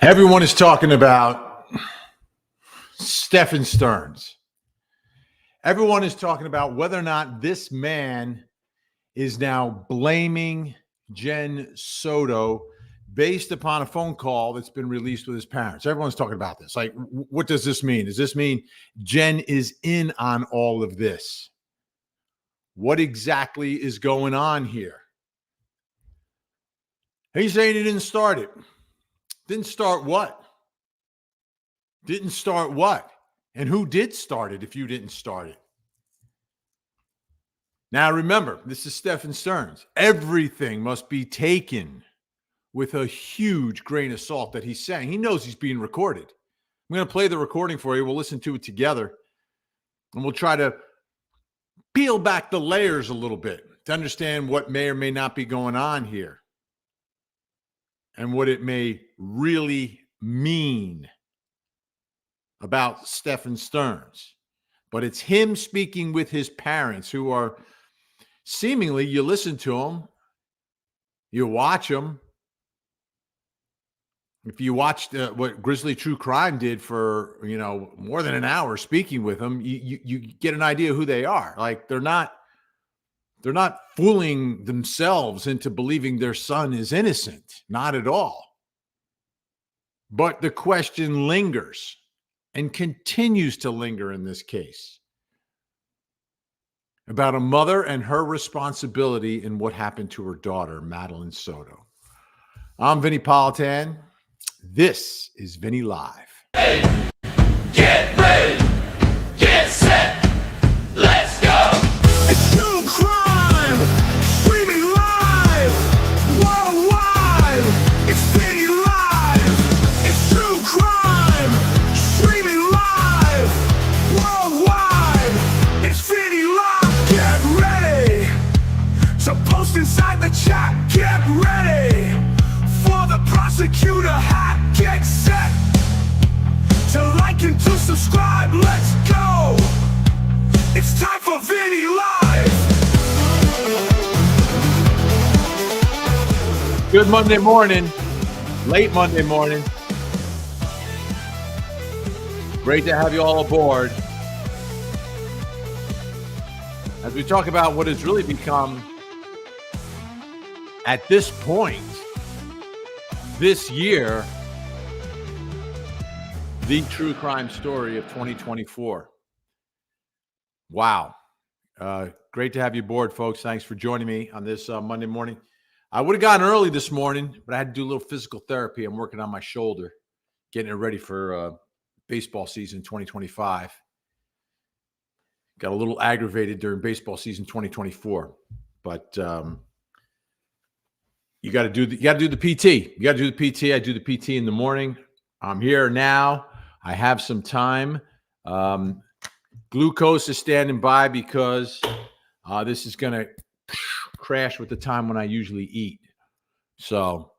Everyone is talking about SSterns. Everyone is talking about whether or not this man is now blaming JennSoto based upon a phone call that's been released with his parents. Everyone's talking about this. Like, what does this mean? Does this mean Jen is in on all of this? What exactly is going on here? He's saying he didn't start it. Didn't start what? Didn't start what? And who did start it if you didn't start it? Now, remember, this is SSterns. Everything must be taken with a huge grain of salt that he's saying. He knows he's being recorded. I'm going to play the recording for you. We'll listen to it together. And we'll try to peel back the layers a little bit to understand what may or may not be going on here and what it may really mean about SSterns. But it's him speaking with his parents who are seemingly, you listen to them, you watch them. If you watched what Grizzly True Crime did for, more than an hour speaking with them, you get an idea who they are. Like they're not fooling themselves into believing their son is innocent. Not at all. But the question lingers and continues to linger in this case about a mother and her responsibility in what happened to her daughter, Madeline Soto. I'm Vinny Politan. This is Vinny Live. Hey, get ready, get set, let's go. It's true crime, streaming live, worldwide. It's Vinny Live. It's true crime, streaming live, worldwide. It's Vinny Live. Get ready. So post inside the chat. Get ready for the prosecutor hat. Get set to like and to subscribe. Let's go. It's time for Vinny Live. Good Monday morning, late Monday morning. Great to have you all aboard as we talk about what has really become, at this point, this year, the true crime story of 2024. Wow. Great to have you aboard, folks. Thanks for joining me on this Monday morning. I would have gotten early this morning, but I had to do a little physical therapy. I'm working on my shoulder, getting it ready for baseball season 2025. Got a little aggravated during baseball season 2024, but you got to do the PT. You got to do the PT. I do the PT in the morning. I'm here now. I have some time. Glucose is standing by because this is going to crash with the time when I usually eat. So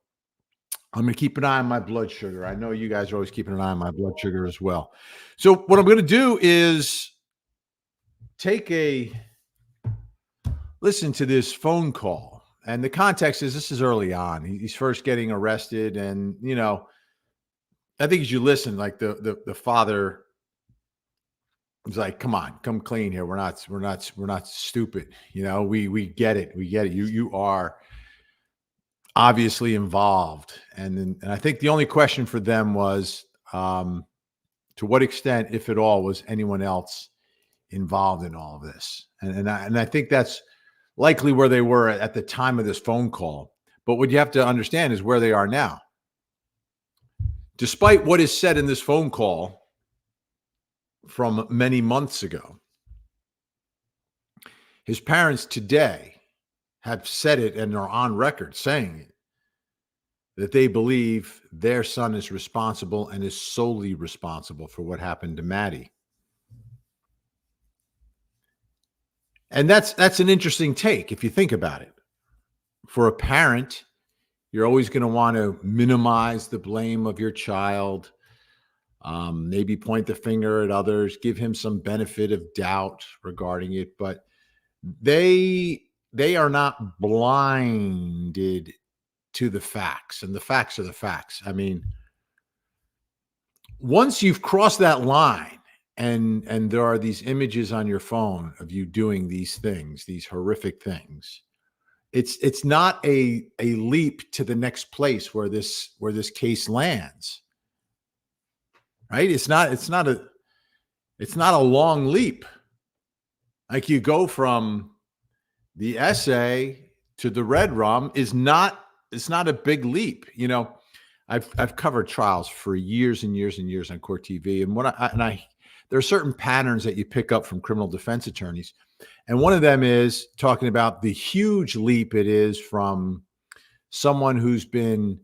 I'm going to keep an eye on my blood sugar. I know you guys are always keeping an eye on my blood sugar as well. So what I'm going to do is listen to this phone call. And the context is this is early on. He's first getting arrested. And, I think as you listen, like the father was like, come on, come clean here. We're not stupid. We get it. We get it. You are obviously involved. And I think the only question for them was, to what extent, if at all, was anyone else involved in all of this? And I think that's likely where they were at the time of this phone call. But what you have to understand is where they are now. Despite what is said in this phone call from many months ago, his parents today have said it and are on record saying it, that they believe their son is responsible and is solely responsible for what happened to Maddie. And that's an interesting take if you think about it. For a parent, you're always going to want to minimize the blame of your child, maybe point the finger at others, give him some benefit of doubt regarding it. But they are not blinded to the facts, and the facts are the facts. I mean, once you've crossed that line and there are these images on your phone of you doing these things, these horrific things, it's not a leap to the next place where this case lands, right? It's not a long leap. Like you go from the essay to the red rum it's not a big leap. I've covered trials for years and years and years on court TV, and there are certain patterns that you pick up from criminal defense attorneys, and one of them is talking about the huge leap it is from someone who's been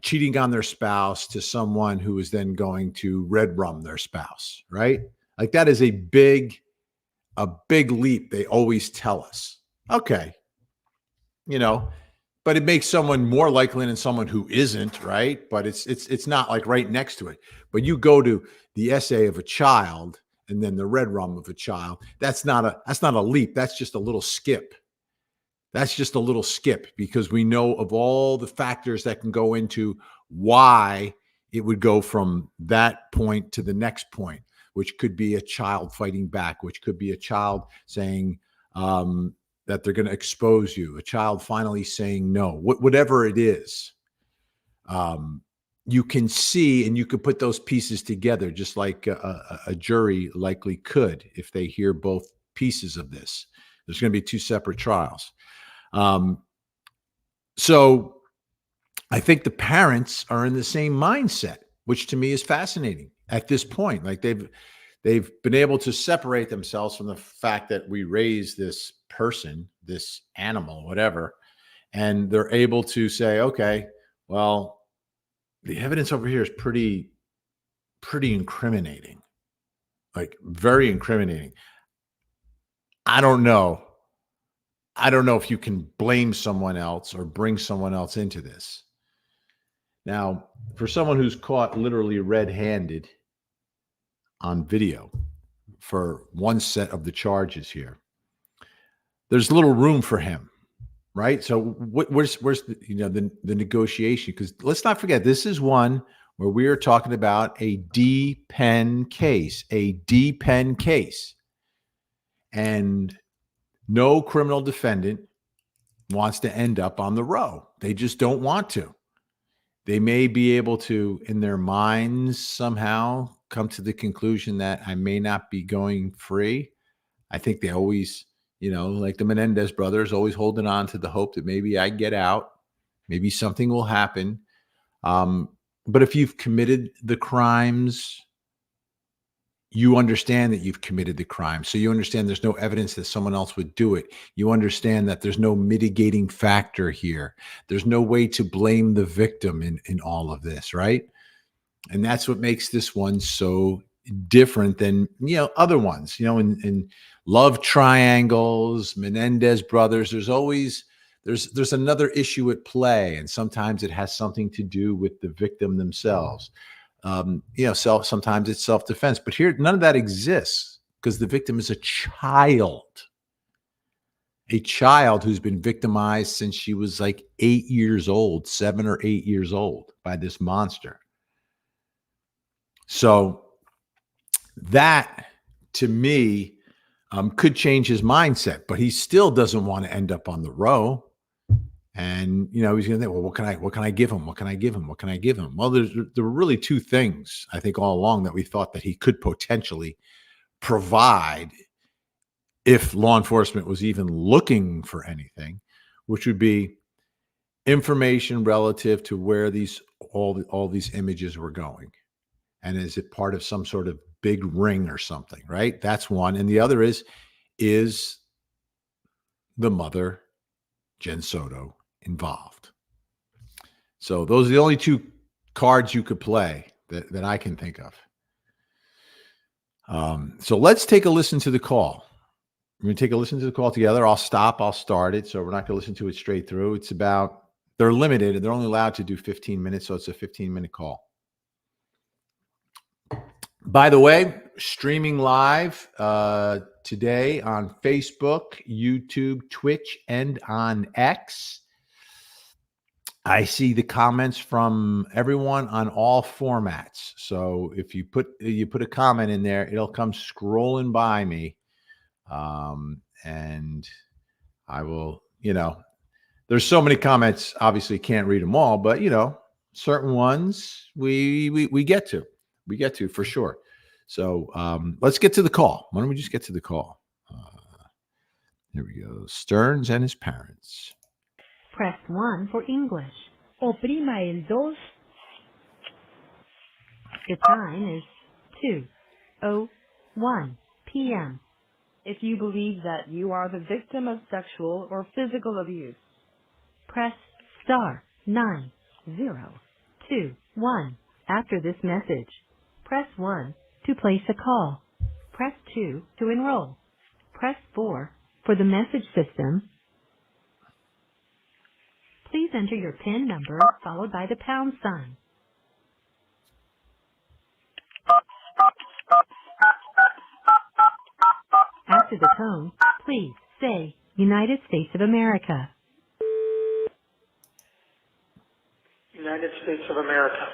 cheating on their spouse to someone who is then going to red rum their spouse, right? Like that is a big leap. They always tell us, okay, but it makes someone more likely than someone who isn't, right? But it's not like right next to it. But you go to the essay of a child and then the red rum of a child. That's not a leap. That's just a little skip. That's just a little skip because we know of all the factors that can go into why it would go from that point to the next point, which could be a child fighting back, which could be a child saying that they're going to expose you, a child finally saying no, whatever it is. You can see and you could put those pieces together just like a jury likely could if they hear both pieces of this. There's going to be two separate trials. So I think the parents are in the same mindset, which to me is fascinating at this point. Like they've been able to separate themselves from the fact that we raise this person, this animal, whatever, and they're able to say, okay, well, the evidence over here is pretty incriminating, like very incriminating. I don't know if you can blame someone else or bring someone else into this. Now, for someone who's caught literally red-handed on video for one set of the charges here, there's little room for him, right? So where's the negotiation? Because let's not forget, this is one where we are talking about a D-pen case, and no criminal defendant wants to end up on the row. They just don't want to. They may be able to, in their minds, somehow come to the conclusion that I may not be going free. I think they always, like the Menendez brothers, always holding on to the hope that maybe I get out, maybe something will happen. But if you've committed the crimes, you understand that you've committed the crime. So you understand there's no evidence that someone else would do it. You understand that there's no mitigating factor here. There's no way to blame the victim in all of this, right? And that's what makes this one so different than, other ones, in love triangles, Menendez brothers, there's another issue at play. And sometimes it has something to do with the victim themselves. Sometimes it's self-defense, but here, none of that exists because the victim is a child who's been victimized since she was like 8 years old, 7 or 8 years old by this monster. So that to me could change his mindset, but he still doesn't want to end up on the row. And, he's going to think, well, what can I give him? What can I give him? What can I give him? Well, there were really two things, I think, all along that we thought that he could potentially provide if law enforcement was even looking for anything, which would be information relative to where all these images were going. And is it part of some sort of big ring or something, right? That's one. And the other is the mother, JennSoto, involved? So those are the only two cards you could play that I can think of. So let's take a listen to the call. We're going to take a listen to the call together. I'll start it. So we're not going to listen to it straight through. They're limited and they're only allowed to do 15 minutes. So it's a 15-minute call. By the way, streaming live today on Facebook, YouTube, Twitch, and on X. I see the comments from everyone on all formats. So if you put a comment in there, it'll come scrolling by me, and I will. There's so many comments. Obviously, can't read them all, but certain ones we get to. We get to for sure. So let's get to the call. Why don't we just get to the call? Here we go. Stearns and his parents. Press 1 for English. Oprima el 2. The time is 2:01 p.m. If you believe that you are the victim of sexual or physical abuse, Press star 9021 after this message. Press 1 to place a call. Press 2 to enroll. Press 4 for the message system. Please enter your PIN number followed by the pound sign. After the tone, please say United States of America. United States of America.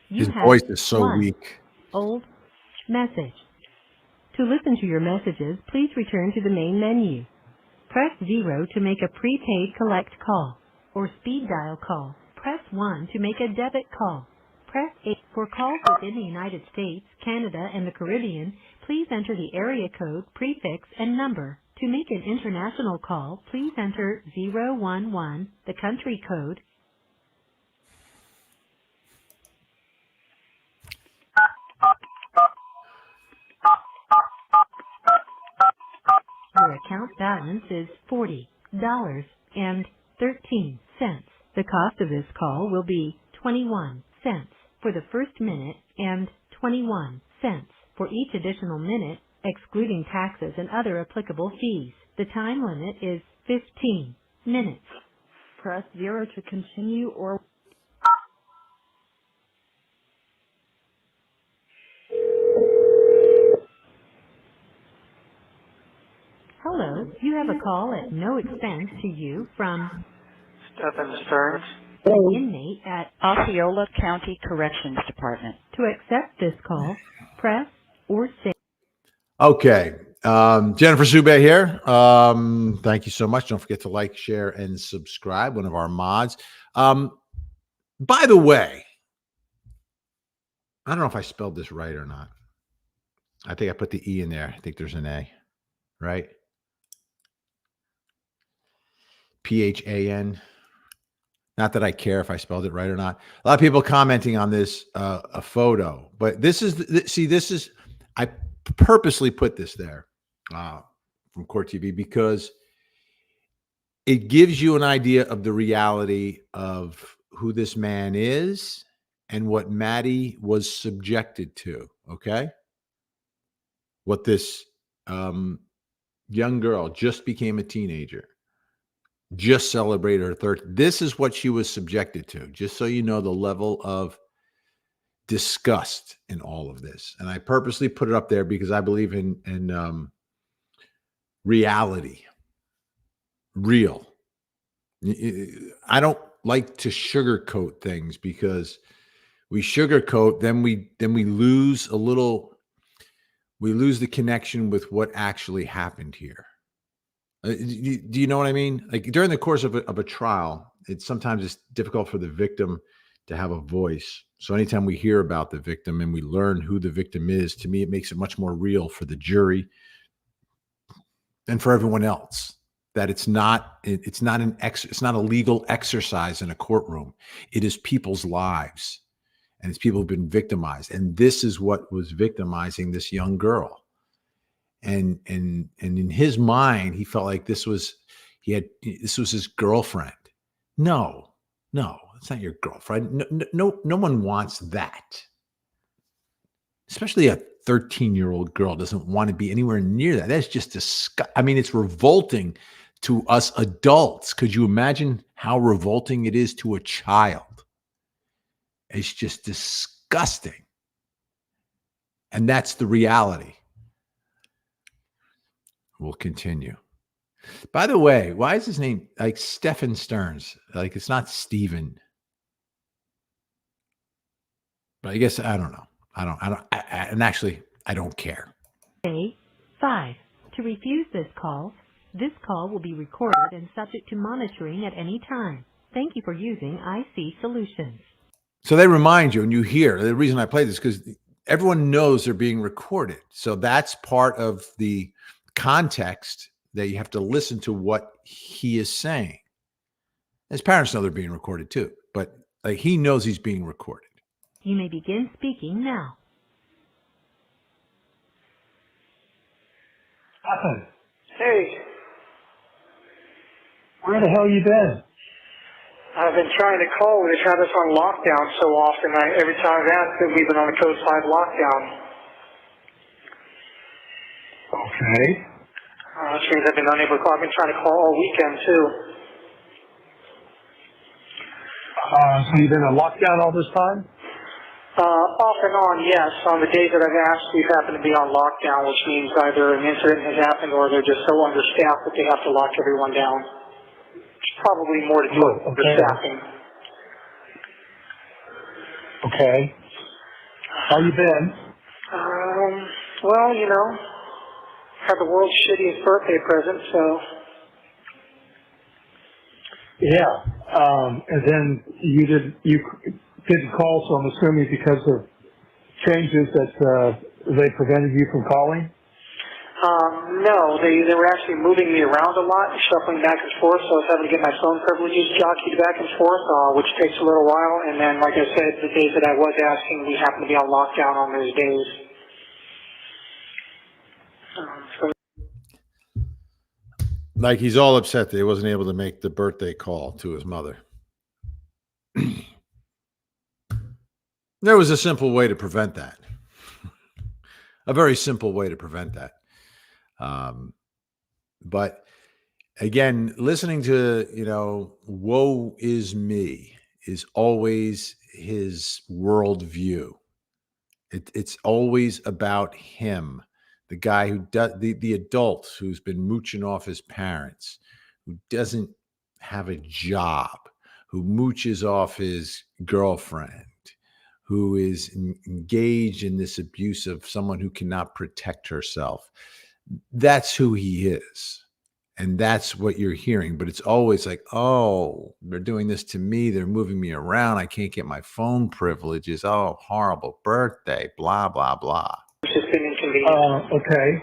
You His have voice is so one weak. old message. To listen to your messages, please return to the main menu. Press 0 to make a prepaid collect call or speed dial call. Press 1 to make a debit call. Press 8 for calls within the United States, Canada, and the Caribbean. Please enter the area code, prefix, and number. To make an international call, please enter 011, the country code. Your account balance is $40.13. The cost of this call will be 21 cents for the first minute and 21 cents for each additional minute, excluding taxes and other applicable fees. The time limit is 15 minutes. press 0 to continue or Hello, you have a call at no expense to you from Stephen Stearns. an inmate at Osceola County Corrections Department. To accept this call, press or say. Okay. Jennifer Zube here. Thank you so much. Don't forget to like, share, and subscribe. One of our mods. By the way, I don't know if I spelled this right or not. I think I put the E in there. I think there's an A, right? Phan. Not that I care if I spelled it right or not. A lot of people commenting on this a photo, but this is I purposely put this there from Court TV because it gives you an idea of the reality of who this man is and what Maddie was subjected to. Okay, what this young girl just became a teenager. Just celebrated her third. This is what she was subjected to, just so you know the level of disgust in all of this. And I purposely put it up there because I believe in reality, real. I don't like to sugarcoat things because we sugarcoat, then we lose we lose the connection with what actually happened here. Do you know what I mean? Like during the course of a trial, sometimes it's difficult for the victim to have a voice. So anytime we hear about the victim and we learn who the victim is, to me, it makes it much more real for the jury and for everyone else. That it's not a legal exercise in a courtroom. It is people's lives, and it's people who've been victimized. And this is what was victimizing this young girl. And in his mind, he felt like this was his girlfriend. No, it's not your girlfriend. No one wants that. Especially a 13-year-old girl doesn't want to be anywhere near that. That's just disgusting. I mean, it's revolting to us adults. Could you imagine how revolting it is to a child? It's just disgusting. And that's the reality. We'll continue. By the way, why is his name like SSterns? Like it's not Steven. But I guess I don't know. And actually, I don't care. A. 5. To refuse this call will be recorded and subject to monitoring at any time. Thank you for using IC Solutions. So they remind you, and you hear. The reason I play this is because everyone knows they're being recorded. So that's part of the context that you have to listen to what he is saying. His parents know they're being recorded too, but like he knows he's being recorded. You may begin speaking now. Happened? Hey, Where the hell you been? I've been trying to call. We've had us on lockdown so often. Every time I've asked that we've been on a Code 5 lockdown. Okay. Which means I've been unable to call. I've been trying to call all weekend, too. So you've been on lockdown all this time? Off and on, yes. On the days that I've asked, we've happened to be on lockdown, which means either an incident has happened or they're just so understaffed that they have to lock everyone down. It's probably more to do with understaffing. Okay. How you been? Well, you know, had the world's shittiest birthday present, so... Yeah. And then you didn't call, so I'm assuming because of changes that they prevented you from calling? No, they were actually moving me around a lot, shuffling back and forth, so I was having to get my phone privileges jockeyed back and forth, which takes a little while. And then, like I said, the days that I was asking, we happened to be on lockdown on those days. Like he's all upset that he wasn't able to make the birthday call to his mother. There was a simple way to prevent that. A very simple way to prevent that. But again, listening to, woe is me is always his worldview. It's always about him, the guy who does the adult who's been mooching off his parents, who doesn't have a job, who mooches off his girlfriend, who is engaged in this abuse of someone who cannot protect herself. That's who he is. And that's what you're hearing. But it's always like, oh, they're doing this to me. They're moving me around. I can't get my phone privileges. Oh, horrible birthday, blah, blah, blah. It's just been inconvenient. Okay.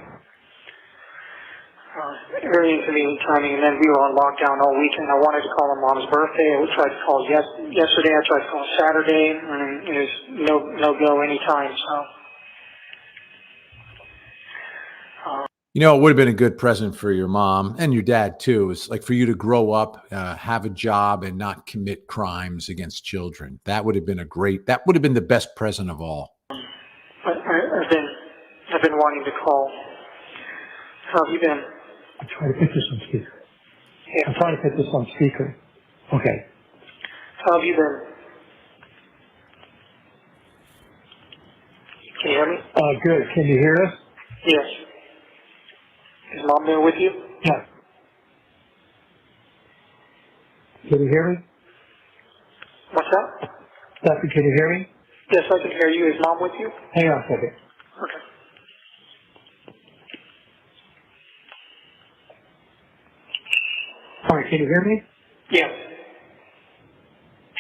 Very inconvenient timing, and then we were on lockdown all weekend. I wanted to call my mom's birthday. I tried to call yesterday. I tried to call Saturday, and it was no go anytime. So, it would have been a good present for your mom and your dad too. It's like for you to grow up, have a job, and not commit crimes against children. That would have been that would have been the best present of all. But I've been wanting to call. How have you been? I'm trying to put this on speaker. Yeah. I'm trying to put this on speaker. Okay. How have you been? Can you hear me? Good. Can you hear us? Yes. Is Mom there with you? Yeah. Can you hear me? What's that? Doctor, can you hear me? Yes, I can hear you. Is Mom with you? Hang on a second. Okay. All right, can you hear me? Yes.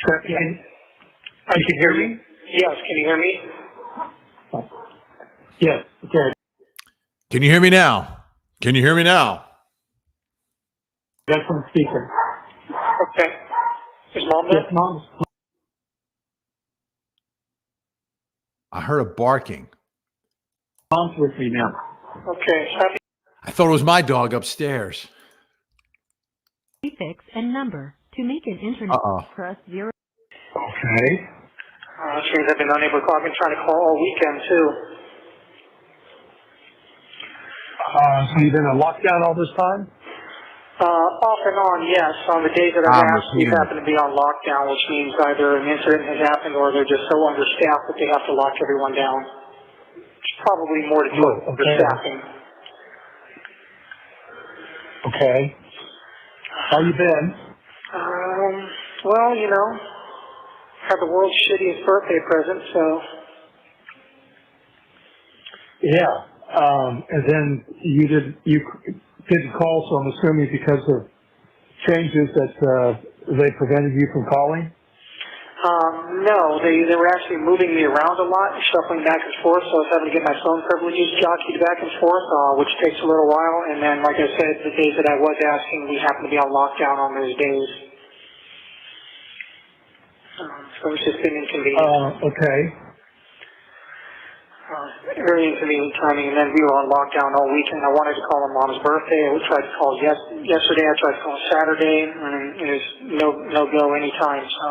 Sure. You can hear me? Yes, can you hear me? Yes. Okay. Can you hear me now? Can you hear me now? That's on speaker. Okay. Is Mom there? Yes, Mom. I heard a barking. Mom's with me now. Okay. Happy. I thought it was my dog upstairs. Prefix and number. To make an internet, press 0. Okay. Which means I've been unable to call. I've been trying to call all weekend, too. So you've been on lockdown all this time? Off and on, yes. On the days that I've asked, we happen to be on lockdown, which means either an incident has happened or they're just so understaffed that they have to lock everyone down. It's probably more to do with understaffing. Okay. How you been? Well, you know, had the world's shittiest birthday present, so. Yeah. And then you didn't call, so I'm assuming because of changes that they prevented you from calling? No, they were actually moving me around a lot, shuffling back and forth, so I was having to get my phone privileges jockeyed back and forth, which takes a little while. And then, like I said, the days that I was asking, we happened to be on lockdown on those days. So it's just been inconvenient. Okay. Very inconvenient timing, and then we were on lockdown all weekend. I wanted to call on Mom's birthday. I tried to call yesterday. I tried to call Saturday, and it was no go anytime. So,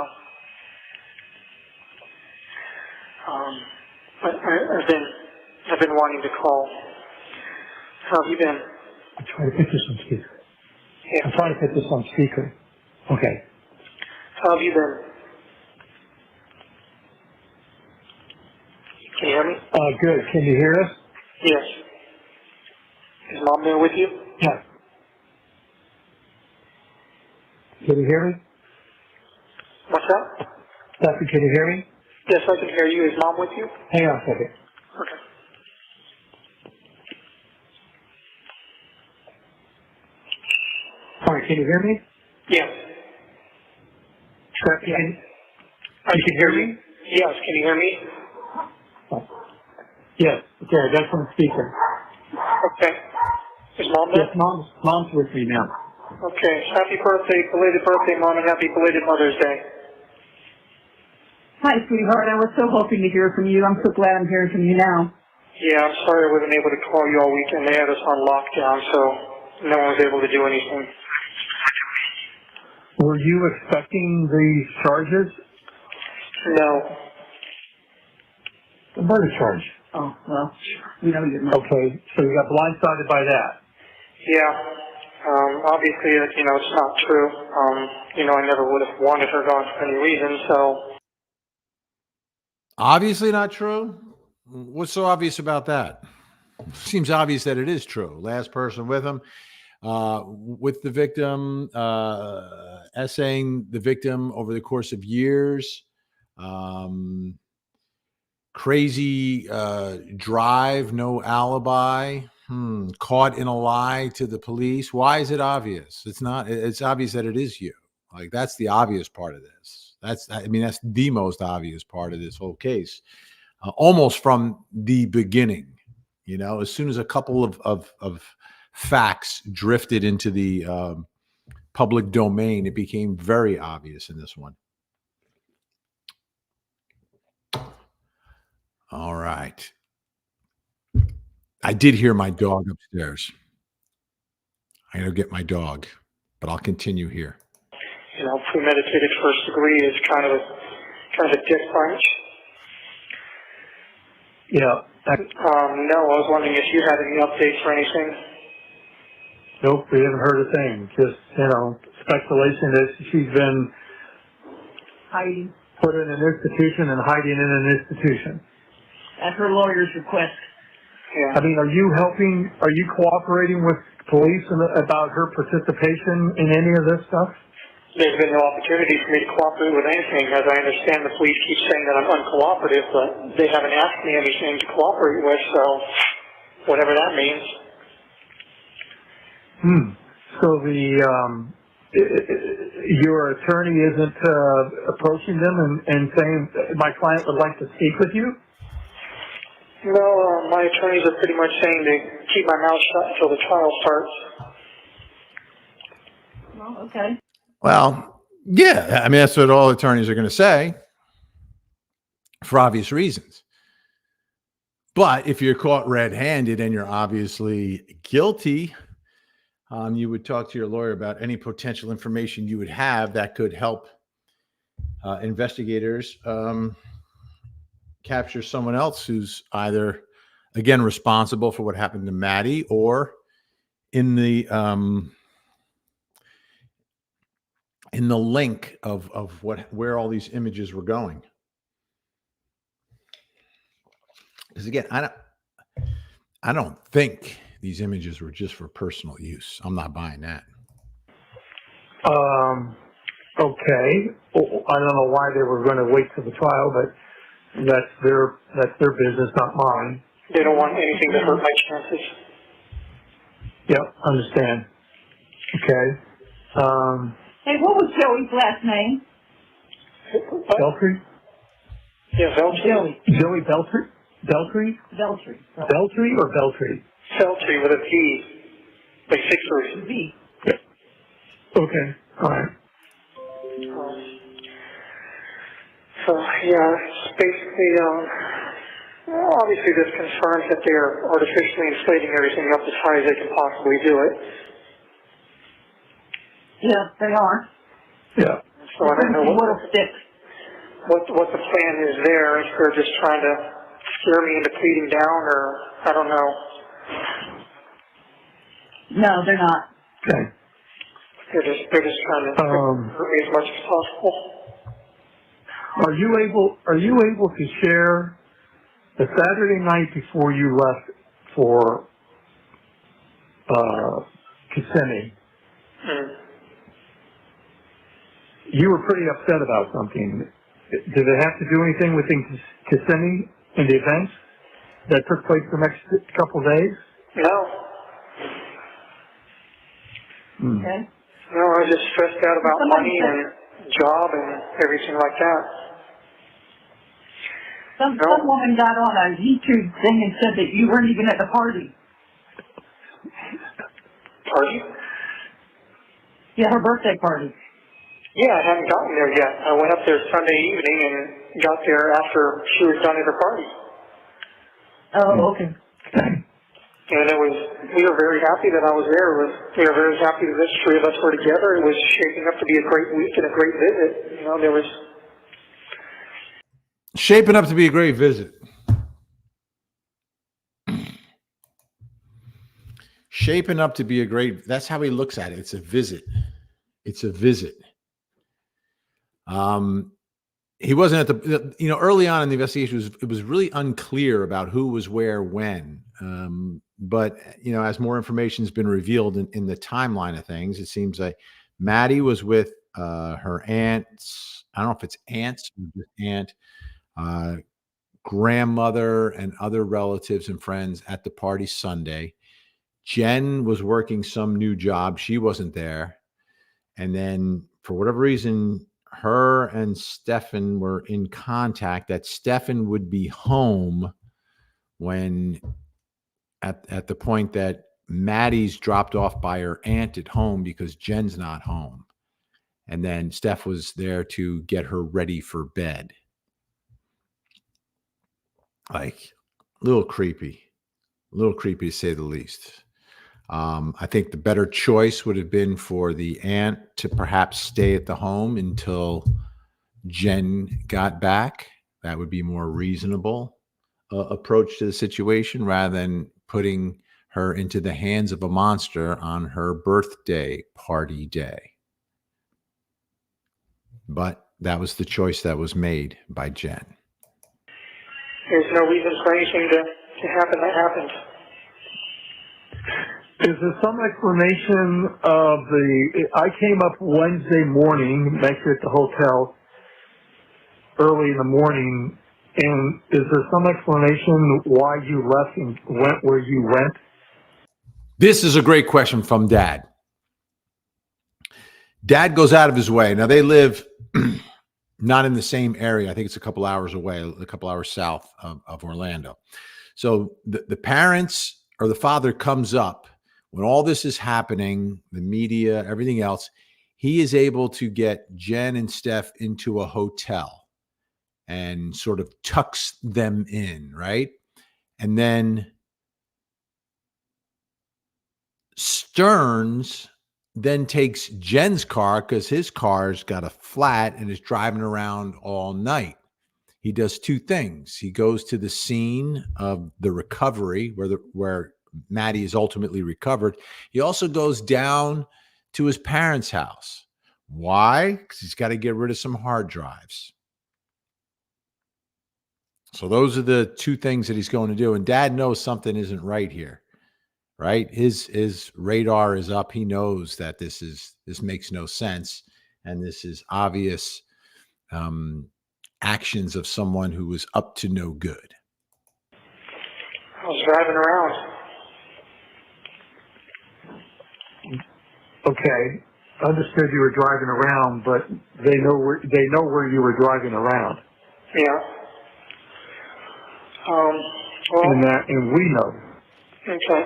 but I've been wanting to call. How have you been? I'm trying to put this on speaker. Yeah. I'm trying to put this on speaker. Okay. How have you been? Can you hear me? Good. Can you hear us? Yes. Is Mom there with you? Yeah. Can you hear me? What's that? Doctor, can you hear me? Yes, I can hear you. Is Mom with you? Hang on a second. Okay. All right, can you hear me? Yes. Sure. You can hear me? Yes, can you hear me? Yes. Okay, I got it from the speaker. Okay. Is Mom there? Yes, mom's with me now. Okay. Happy birthday, belated birthday, Mom, and happy belated Mother's Day. Hi, sweetheart. I was so hoping to hear from you. I'm so glad I'm hearing from you now. Yeah, I'm sorry I wasn't able to call you all weekend. They had us on lockdown, so no one was able to do anything. Were you expecting these charges? No. The murder charge. Oh, well, you know you're not. Okay, so you got blindsided by that. Yeah. Obviously, it's not true. I never would have wanted her gone for any reason, so. Obviously not true. What's so obvious about that? Seems obvious that it is true. Last person with him, with the victim, essaying the victim over the course of years. Crazy drive, no alibi, caught in a lie to the police. Why is it obvious? It's not. It's obvious that it is you. Like, that's the obvious part of this. That's the most obvious part of this whole case. Almost from the beginning, as soon as a couple of facts drifted into the public domain, it became very obvious in this one. All right. I did hear my dog upstairs. I gotta get my dog, but I'll continue here. Premeditated first degree is kind of a dick punch. Yeah. No, I was wondering if you had any updates or anything. Nope, we haven't heard a thing. Just, speculation that she's been Hiding put in an institution and hiding in an institution. at her lawyer's request. Yeah. Are you cooperating with police about her participation in any of this stuff? There's been no opportunity for me to cooperate with anything. As I understand, the police keep saying that I'm uncooperative, but they haven't asked me anything to cooperate with, so whatever that means. So your attorney isn't approaching them and saying, my client would like to speak with you? No, my attorneys are pretty much saying to keep my mouth shut until the trial starts. Well, okay. Well, yeah, that's what all attorneys are going to say for obvious reasons. But if you're caught red-handed and you're obviously guilty, you would talk to your lawyer about any potential information you would have that could help investigators capture someone else who's either, again, responsible for what happened to Maddie, or in the link of where all these images were going. Because again, I don't think these images were just for personal use. I'm not buying that. Okay. I don't know why they were going to wait till the trial, but that's their business, not mine. They don't want anything to hurt my chances. Yep, understand. Okay. Hey, what was Joey's last name? Beltry? Yeah, Veltri. Joey Beltry? Beltry? Beltry. Beltry or Beltry? Veltri with a V. Like 6 words. V. Okay. All right. So, yeah, it's basically, obviously there's concerns that they're artificially inflating everything up as high as they can possibly do it. Yeah, they are. Yeah. So I don't know What'll stick. what the plan is there, if they're just trying to scare me into pleading down, or I don't know. No, they're not. Okay. They're just trying to hurt me as much as possible. Are you able to share the Saturday night before you left for Kissimmee? You were pretty upset about something. Did it have to do anything with Kissimmee and the events that took place the next couple of days? No. Okay. No, I was just stressed out about money and job and everything like that. Some woman got on a YouTube thing and said that you weren't even at the party. Party? Yeah, her birthday party. Yeah, I haven't gotten there yet. I went up there Sunday evening and got there after she was done at her party. Oh, okay. And we were very happy that I was there. We were very happy that the 3 of us were together. It was shaping up to be a great week and a great visit. You know, there was... Shaping up to be a great visit. Shaping up to be a great, that's how he looks at it. It's a visit. It's a visit. He wasn't at the, early on in the investigation, it was really unclear about who was where, when. But, as more information has been revealed in the timeline of things, it seems like Maddie was with her aunts. I don't know if it's aunts or just aunt, grandmother, and other relatives and friends at the party Sunday. Jen was working some new job. She wasn't there. And then for whatever reason, her and Stefan were in contact that Stefan would be home when at the point that Maddie's dropped off by her aunt at home because Jen's not home. And then Steph was there to get her ready for bed. Like a little creepy to say the least. I think the better choice would have been for the aunt to perhaps stay at the home until Jen got back. That would be more reasonable approach to the situation rather than putting her into the hands of a monster on her birthday party day. But that was the choice that was made by Jen. There's no reason for anything to happen that happened. Is there some explanation of I came up Wednesday morning, met you at the hotel early in the morning, and is there some explanation why you left and went where you went? This is a great question from Dad. Dad goes out of his way. Now, they live not in the same area. I think it's a couple hours away, a couple hours south of Orlando. So the parents or the father comes up when all this is happening, the media, everything else. He is able to get Jen and Steph into a hotel and sort of tucks them in, right? And then Stearns then takes Jen's car because his car's got a flat and is driving around all night. He does 2 things. He goes to the scene of the recovery where Maddie is ultimately recovered. He also goes down to his parents' house. Why? Because he's got to get rid of some hard drives. So those are the 2 things that he's going to do. And Dad knows something isn't right here. right? His radar is up. He knows that this makes no sense, and this is obvious actions of someone who was up to no good. I was driving around. Okay, understood you were driving around, but they know where you were driving around. Yeah. And we know. Okay.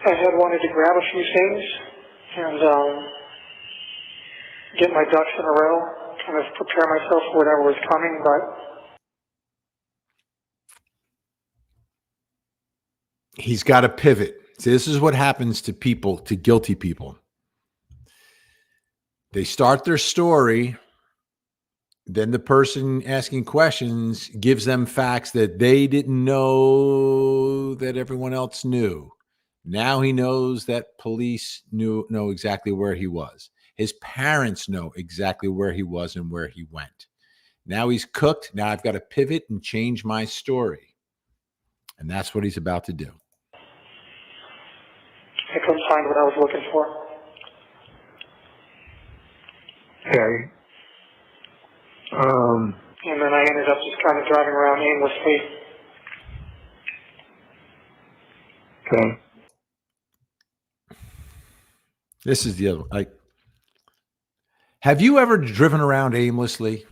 I had wanted to grab a few things and get my ducks in a row, kind of prepare myself for whatever was coming, but he's got to pivot. See, this is what happens to people, to guilty people. They start their story, then the person asking questions gives them facts that they didn't know that everyone else knew. Now he knows that police know exactly where he was. His parents know exactly where he was and where he went. Now he's cooked. Now I've got to pivot and change my story. And that's what he's about to do. I couldn't find what I was looking for. Okay. And then I ended up just kind of driving around aimlessly. Okay. This is the other one. Like, have you ever driven around aimlessly?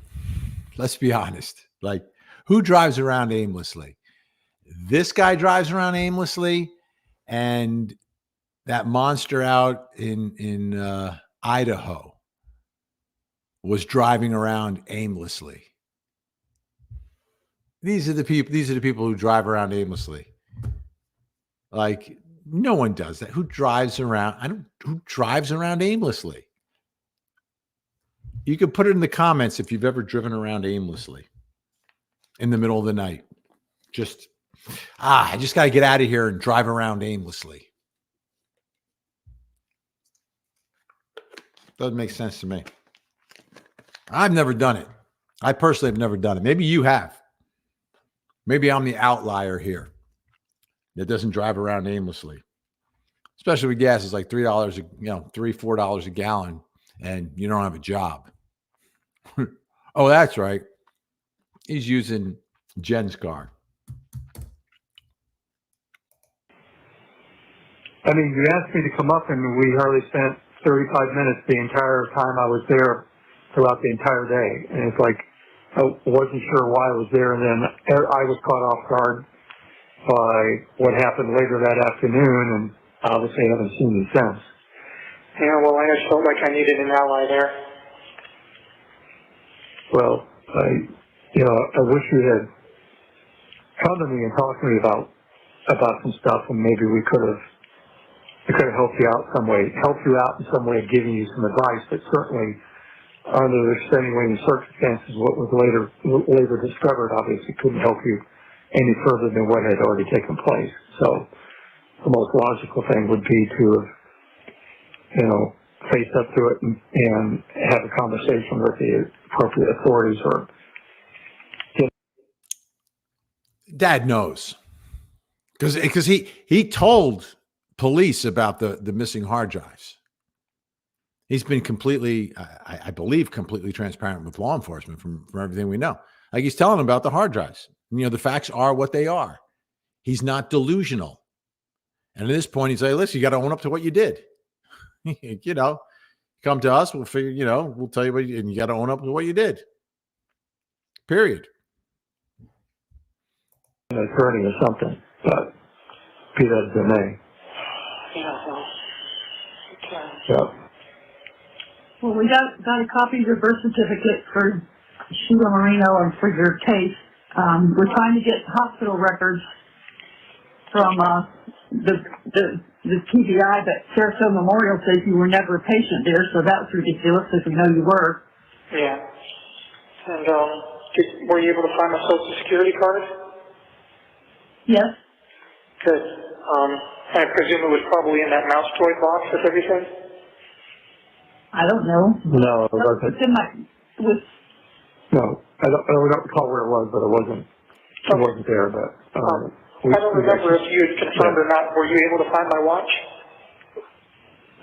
Let's be honest. Like, who drives around aimlessly? This guy drives around aimlessly, and that monster out in Idaho was driving around aimlessly. These are the people who drive around aimlessly. Like, no one does that. Who drives around? Who drives around aimlessly? You can put it in the comments if you've ever driven around aimlessly in the middle of the night. I just got to get out of here and drive around aimlessly. Doesn't make sense to me. I've never done it. I personally have never done it. Maybe you have. Maybe I'm the outlier here that doesn't drive around aimlessly. Especially with gas, it's like $3, $4 a gallon, and you don't have a job. Oh, that's right. He's using Jen's car. I mean, you asked me to come up, and we hardly spent 35 minutes the entire time I was there throughout the entire day. And it's like, I wasn't sure why I was there, and then I was caught off guard by what happened later that afternoon, and obviously I haven't seen you since. Yeah, well, I just felt like I needed an ally there. Well, I wish you had come to me and talked to me about some stuff, and maybe we could have helped you out in some way, giving you some advice. But certainly, under extenuating circumstances, what was later discovered obviously couldn't help you any further than what had already taken place. So, the most logical thing would be to have, face up to it and have a conversation with the appropriate authorities. Or Dad knows, because he told police about the missing hard drives. He's been completely, I believe, completely transparent with law enforcement from everything we know. Like, he's telling them about the hard drives. The facts are what they are. He's not delusional. And at this point, he's like, listen, you got to own up to what you did. Come to us, we'll figure, we'll tell you and you got to own up to what you did. Period. an attorney or something, but be that as it may. Yeah, well, okay. Yeah. Well, we got a copy of your birth certificate for Sheila Marino and for your case. We're trying to get hospital records from the TBI, but Sarasota Memorial says you were never a patient there, so that's ridiculous if we know you were. Yeah. And were you able to find my Social Security card? Yes. Good. I presume it was probably in that mouse toy box with everything? I don't know. No, it wasn't. It's in my, No, I don't recall where it was, but it wasn't there. But I don't remember if you had confirmed or not. Were you able to find my watch?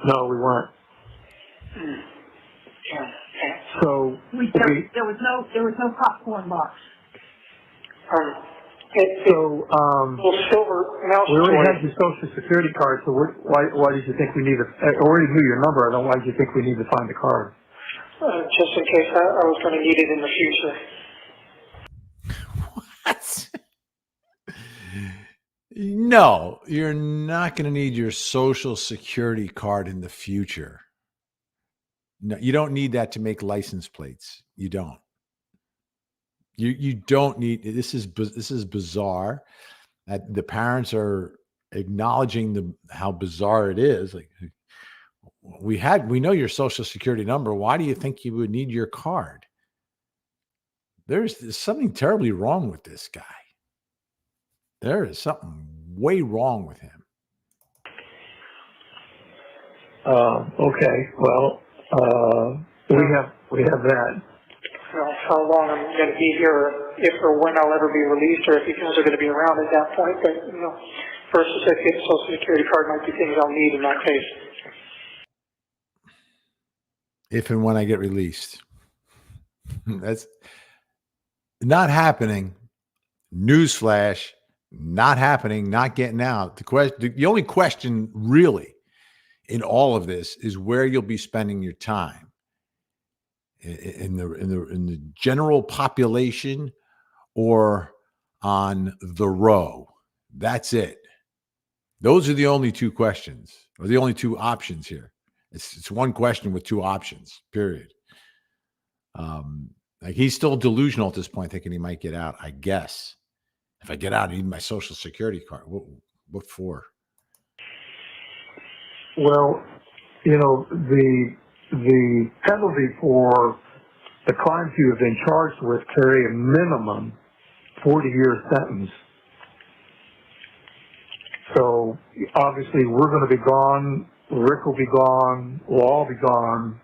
No, we weren't. Yeah. So There was no popcorn box. So Little silver mouse we already toy. had your social security card. So why did you think we need I already knew your number. I don't. Why did you think we need to find the card? Just in case I was going to need it in the future. What? No, you're not going to need your social security card in the future. No, you don't need that to make license plates. You don't. You don't need. This is bizarre. That the parents are acknowledging how bizarre it is. Like we know your social security number. Why do you think you would need your card? There's something terribly wrong with this guy. There is something way wrong with him. Okay. Well, we have that. How long I'm going to be here, if or when I'll ever be released, or if you guys are going to be around at that point. But, first certificate, social security card might be things I'll need in that case. If and when I get released. That's not happening. Newsflash, not happening, not getting out. The only question really in all of this is where you'll be spending your time. In the general population or on the row. That's it. Those are the only two questions, or the only two options here. It's one question with two options, period. Like he's still delusional at this point, thinking he might get out, I guess. If I get out, I need my social security card. What for? Well, the penalty for the crimes you have been charged with carry a minimum 40-year sentence. So obviously we're going to be gone. Rick will be gone. We'll all be gone.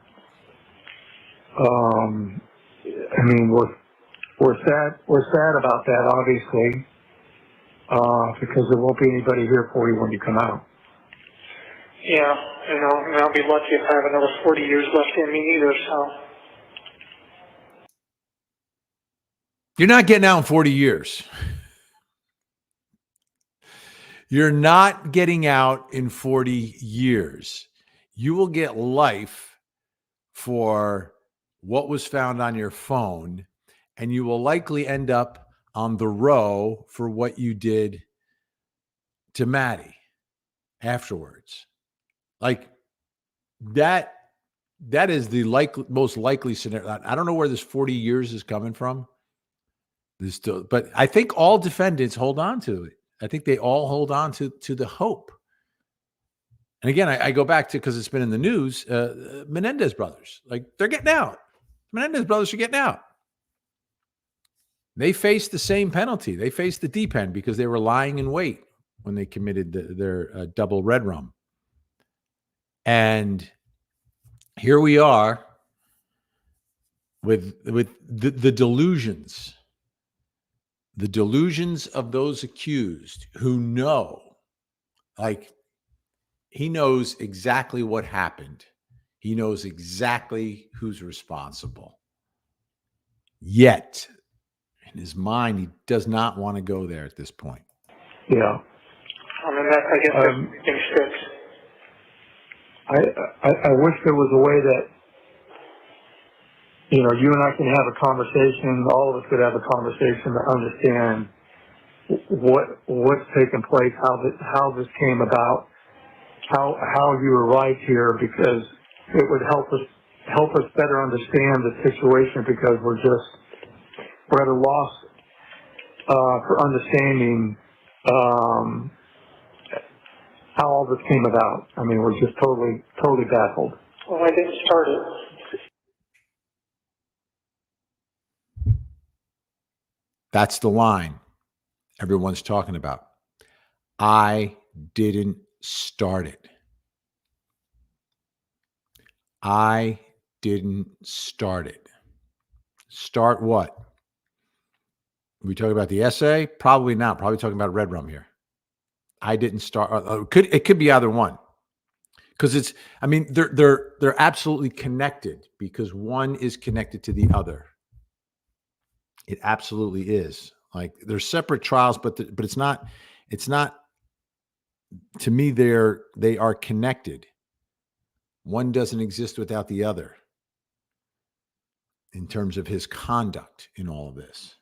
We're sad about that, obviously, because there won't be anybody here for you when you come out. Yeah, and I'll be lucky if I have another 40 years left in me either, so. You're not getting out in 40 years. You're not getting out in 40 years. You will get life for what was found on your phone, and you will likely end up on the row for what you did to Maddie afterwards. Like that is the most likely scenario. I don't know where this 40 years is coming from. But I think all defendants hold on to it. I think they all hold on to the hope. And again, I go back to, because it's been in the news, Menendez brothers. Like, they're getting out. Menendez brothers are getting out. They faced the same penalty. They faced the deep end because they were lying in wait when they committed their double red rum. And here we are with the delusions. The delusions of those accused who know, like, he knows exactly what happened. He knows exactly who's responsible. Yet, in his mind, he does not want to go there at this point. Yeah. I guess that's things fix. I wish there was a way that, you and I can have a conversation, all of us could have a conversation to understand what's taken place, how this came about, how you arrived here, because it would help us better understand the situation, because we're at a loss for understanding how all this came about. I mean, we're just totally baffled. Well, I didn't start it. That's the line everyone's talking about. I didn't start it. I didn't start it. Start what? we talking about the essay? Probably not. Probably talking about red rum here. I didn't start. It could be either one, because it's. I mean, they're absolutely connected because one is connected to the other. It absolutely is. Like they're separate trials, but it's not. It's not. To me, they are connected. One doesn't exist without the other in terms of his conduct in all of this.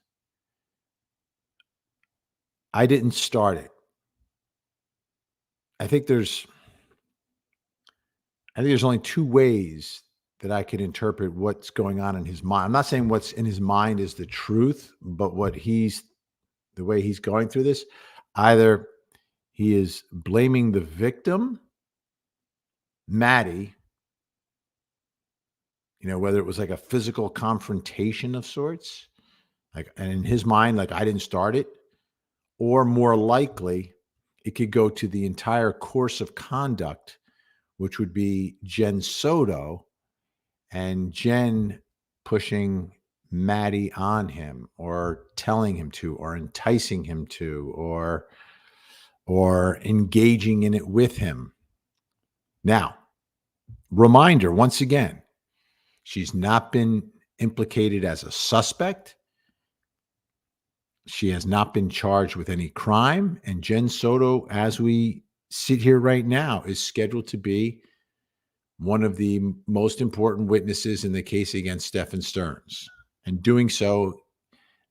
I didn't start it. I think there's only two ways that I could interpret what's going on in his mind. I'm not saying what's in his mind is the truth, but the way he's going through this, either he is blaming the victim, Maddie, whether it was like a physical confrontation of sorts, like, and in his mind, like I didn't start it, or more likely it could go to the entire course of conduct, which would be JennSoto and Jen pushing Maddie on him or telling him to, or enticing him to, or engaging in it with him. Now, reminder, once again, she's not been implicated as a suspect. She has not been charged with any crime. And JennSoto, as we sit here right now, is scheduled to be one of the most important witnesses in the case against SSterns. And doing so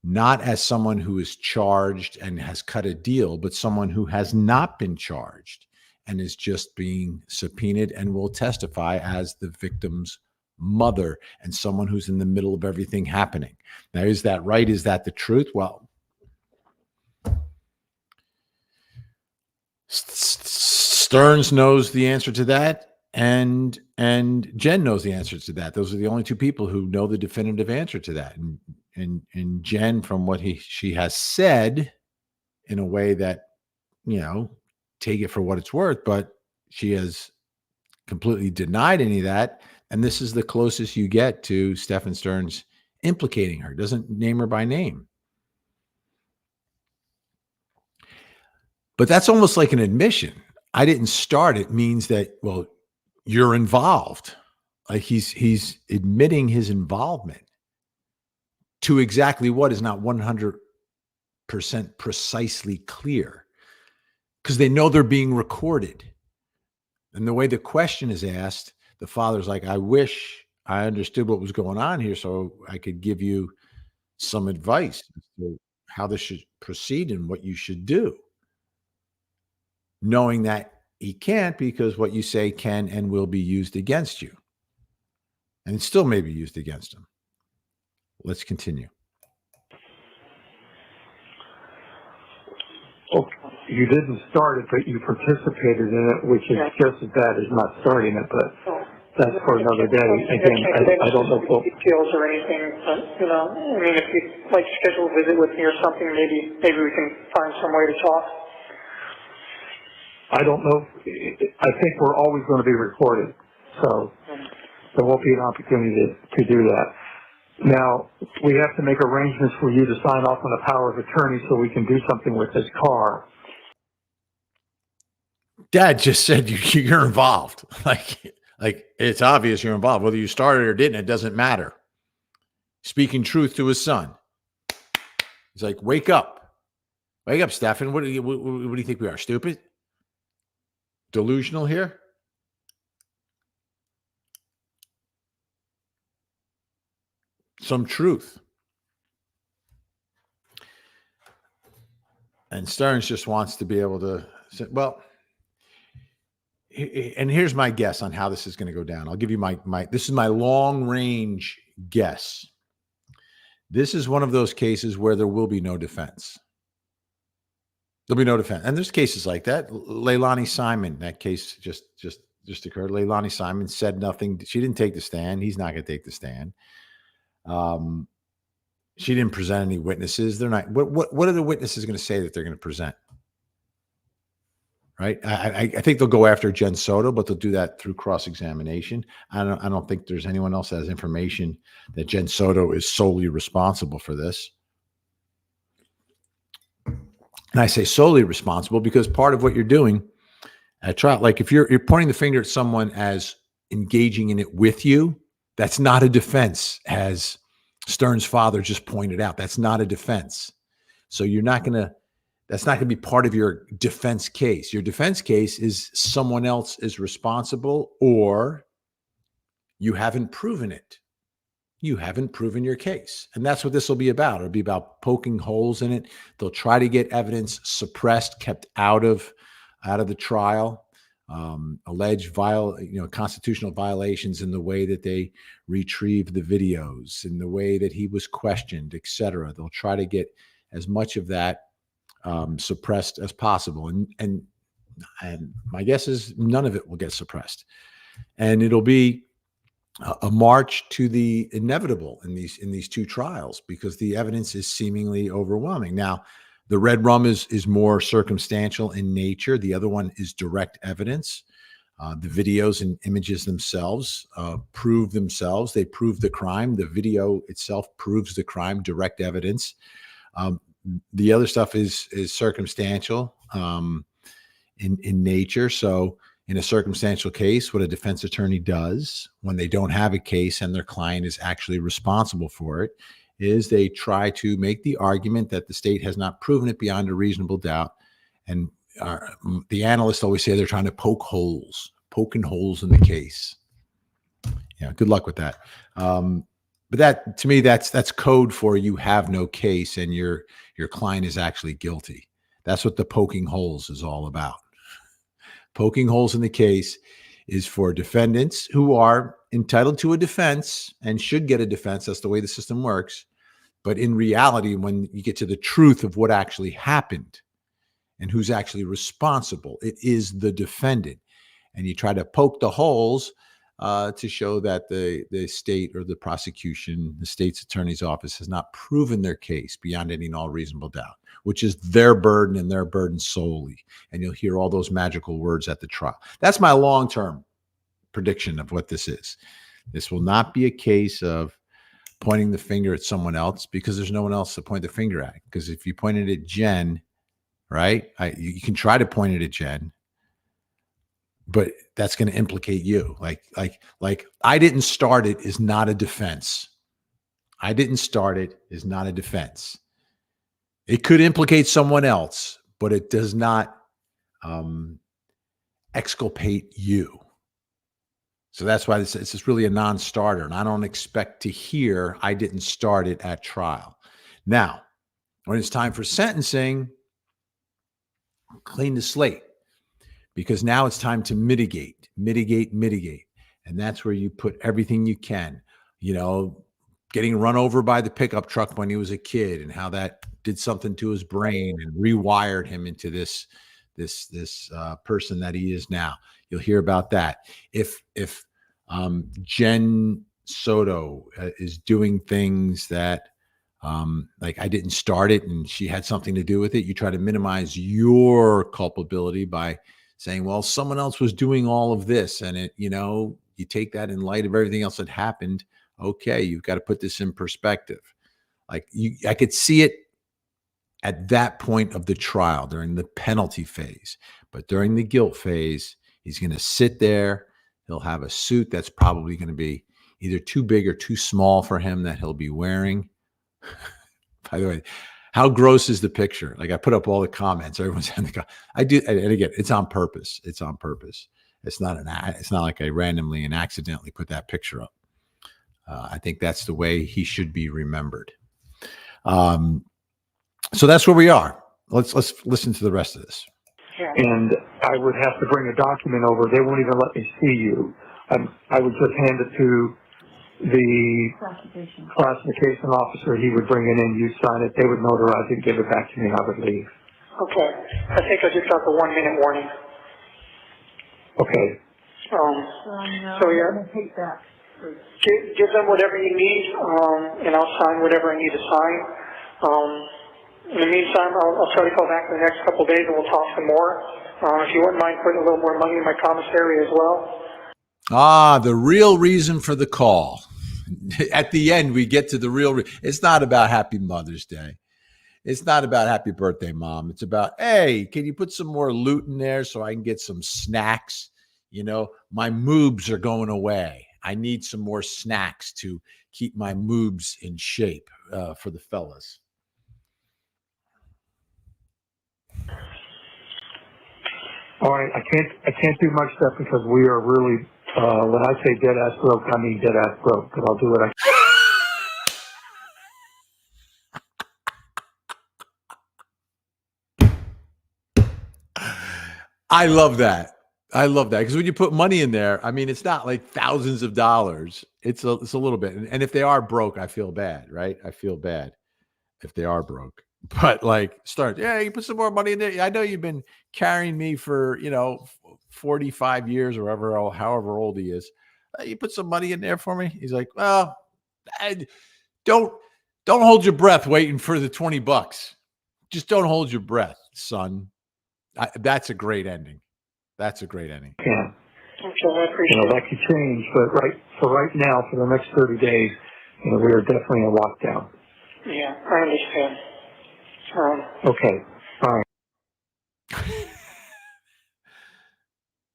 not as someone who is charged and has cut a deal, but someone who has not been charged and is just being subpoenaed and will testify as the victim's mother and someone who's in the middle of everything happening. Now, is that right? Is that the truth? Well, Stearns knows the answer to that, and Jen knows the answer to that. Those are the only two people who know the definitive answer to that. And Jen, from what she has said, in a way that, take it for what it's worth, but she has completely denied any of that. And this is the closest you get to SSterns implicating her. Doesn't name her by name. But that's almost like an admission. I didn't start it means that, well, you're involved. Like he's admitting his involvement to exactly what is not 100% precisely clear, because they know they're being recorded. And the way the question is asked, the father's like, I wish I understood what was going on here so I could give you some advice as to how this should proceed and what you should do. Knowing that he can't, because what you say can and will be used against you. And it still may be used against him. Let's continue. Oh, you didn't start it, but you participated in it, which is just as bad as not starting it, but that's for another day. Again, I don't know if details or anything, but, I mean, if you'd like to schedule a visit with me or something, maybe we can find some way to talk. I don't know. I think we're always going to be recorded, so there won't be an opportunity to do that. Now, we have to make arrangements for you to sign off on a power of attorney so we can do something with this car. Dad just said you're involved. Like it's obvious you're involved. Whether you started or didn't, it doesn't matter. Speaking truth to his son. He's like, wake up. Wake up, Stefan. What do you think we are, stupid? Delusional here? Some truth. And Stearns just wants to be able to say, well, and here's my guess on how this is going to go down. I'll give you this is my long range guess. This is one of those cases where there will be no defense. There'll be no defense. And there's cases like that. Leilani Simon, that case just occurred. Leilani Simon said nothing. She didn't take the stand. He's not going to take the stand. She didn't present any witnesses. They're not. What are the witnesses going to say that they're going to present? Right. I think they'll go after JennSoto, but they'll do that through cross-examination. I don't think there's anyone else that has information that JennSoto is solely responsible for this. And I say solely responsible because part of what you're doing at trial, like if you're pointing the finger at someone as engaging in it with you, that's not a defense, as Stern's father just pointed out. That's not a defense. So that's not going to be part of your defense case. Your defense case is someone else is responsible, or you haven't proven it. You haven't proven your case. And that's what this will be about. It'll be about poking holes in it. They'll try to get evidence suppressed, kept out of the trial, alleged constitutional violations in the way that they retrieve the videos, in the way that he was questioned, et cetera. They'll try to get as much of that suppressed as possible. And my guess is none of it will get suppressed. And it'll be a march to the inevitable in these two trials, because the evidence is seemingly overwhelming. Now, the red rum is more circumstantial in nature. The other one is direct evidence. The videos and images themselves prove themselves. They prove the crime. The video itself proves the crime, direct evidence. The other stuff is circumstantial in nature. So in a circumstantial case, what a defense attorney does when they don't have a case and their client is actually responsible for it is they try to make the argument that the state has not proven it beyond a reasonable doubt. And the analysts always say they're trying to poking holes in the case. Yeah, good luck with that. But that, to me, that's code for you have no case and your client is actually guilty. That's what the poking holes is all about. Poking holes in the case is for defendants who are entitled to a defense and should get a defense. That's the way the system works. But in reality, when you get to the truth of what actually happened and who's actually responsible, it is the defendant. And you try to poke the holes to show that the state or the prosecution, the state's attorney's office, has not proven their case beyond any and all reasonable doubt, which is their burden and their burden solely. And you'll hear all those magical words at the trial. That's my long-term prediction of what this is. This will not be a case of pointing the finger at someone else, because there's no one else to point the finger at. Because if you pointed at Jen, right, you can try to point it at Jen, but that's going to implicate you. Like I didn't start it is not a defense. I didn't start it is not a defense. It could implicate someone else, but it does not exculpate you. So that's why it's just really a non-starter. And I don't expect to hear I didn't start it at trial. Now, when it's time for sentencing, clean the slate. Because now it's time to mitigate. And that's where you put everything you can, getting run over by the pickup truck when he was a kid and how that did something to his brain and rewired him into this person that he is now. You'll hear about that. If JennSoto is doing things that like I didn't start it and she had something to do with it, you try to minimize your culpability by saying, well, someone else was doing all of this, and it, you take that in light of everything else that happened. Okay, you've got to put this in perspective. I could see it at that point of the trial during the penalty phase, but during the guilt phase, he's going to sit there. He'll have a suit that's probably going to be either too big or too small for him that he'll be wearing. By the way, how gross is the picture? Like I put up all the comments. Everyone's having I do, and again, it's on purpose. It's on purpose. It's not like I randomly and accidentally put that picture up. I think that's the way he should be remembered. So that's where we are. Let's listen to the rest of this. And I would have to bring a document over. They won't even let me see you. I would just hand it to the classification officer. He would bring it in, you sign it, they would notarize it, give it back to me, I would leave. Okay. I think I just got the 1 minute warning. Okay. So yeah, give them whatever you need, and I'll sign whatever I need to sign. In the meantime, I'll try to call back in the next couple of days and we'll talk some more. If you wouldn't mind putting a little more money in my commissary as well. The real reason for the call. At the end, we get to the real. It's not about Happy Mother's Day. It's not about happy birthday, Mom. It's about, hey, can you put some more loot in there so I can get some snacks? You know, my moobs are going away. I need some more snacks to keep my moobs in shape for the fellas. All right, I can't do much stuff because we are really, when I say dead ass broke, I mean dead ass broke, but I'll do what I I love that. I love that because when you put money in there, I mean, it's not like thousands of dollars. It's a little bit. And if they are broke, I feel bad, right? I feel bad if they are broke. But like, you put some more money in there. I know you've been carrying me for 45 years or however old he is. You put some money in there for me. He's like, well, don't hold your breath waiting for the $20. Just don't hold your breath, son. That's a great ending. That's a great ending. can. Okay, I appreciate That could change, but right now, for the next 30 days, we are definitely in lockdown. Yeah, I understand. Okay, all right.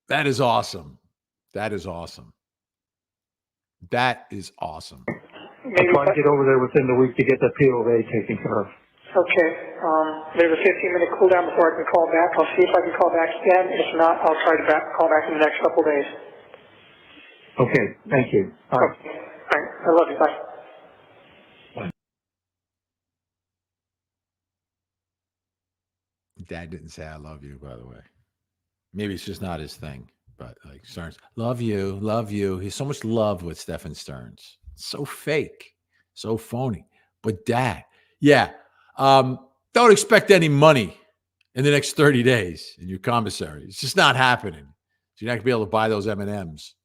That is awesome. That is awesome. That is awesome. Maybe I'll try to get over there within the week to get the POA taken care of. Okay. There's a 15-minute cooldown before I can call back. I'll see if I can call back again. If not, I'll try to call back in the next couple of days. Okay, thank you. All right. Okay. All right. I love you. Bye. Dad didn't say I love you, by the way. Maybe it's just not his thing. But like Stearns, love you, love you. He's so much love with Stephen Stearns. So fake, so phony. But Dad, yeah. Don't expect any money in the next 30 days in your commissary. It's just not happening. So you're not gonna be able to buy those M&Ms.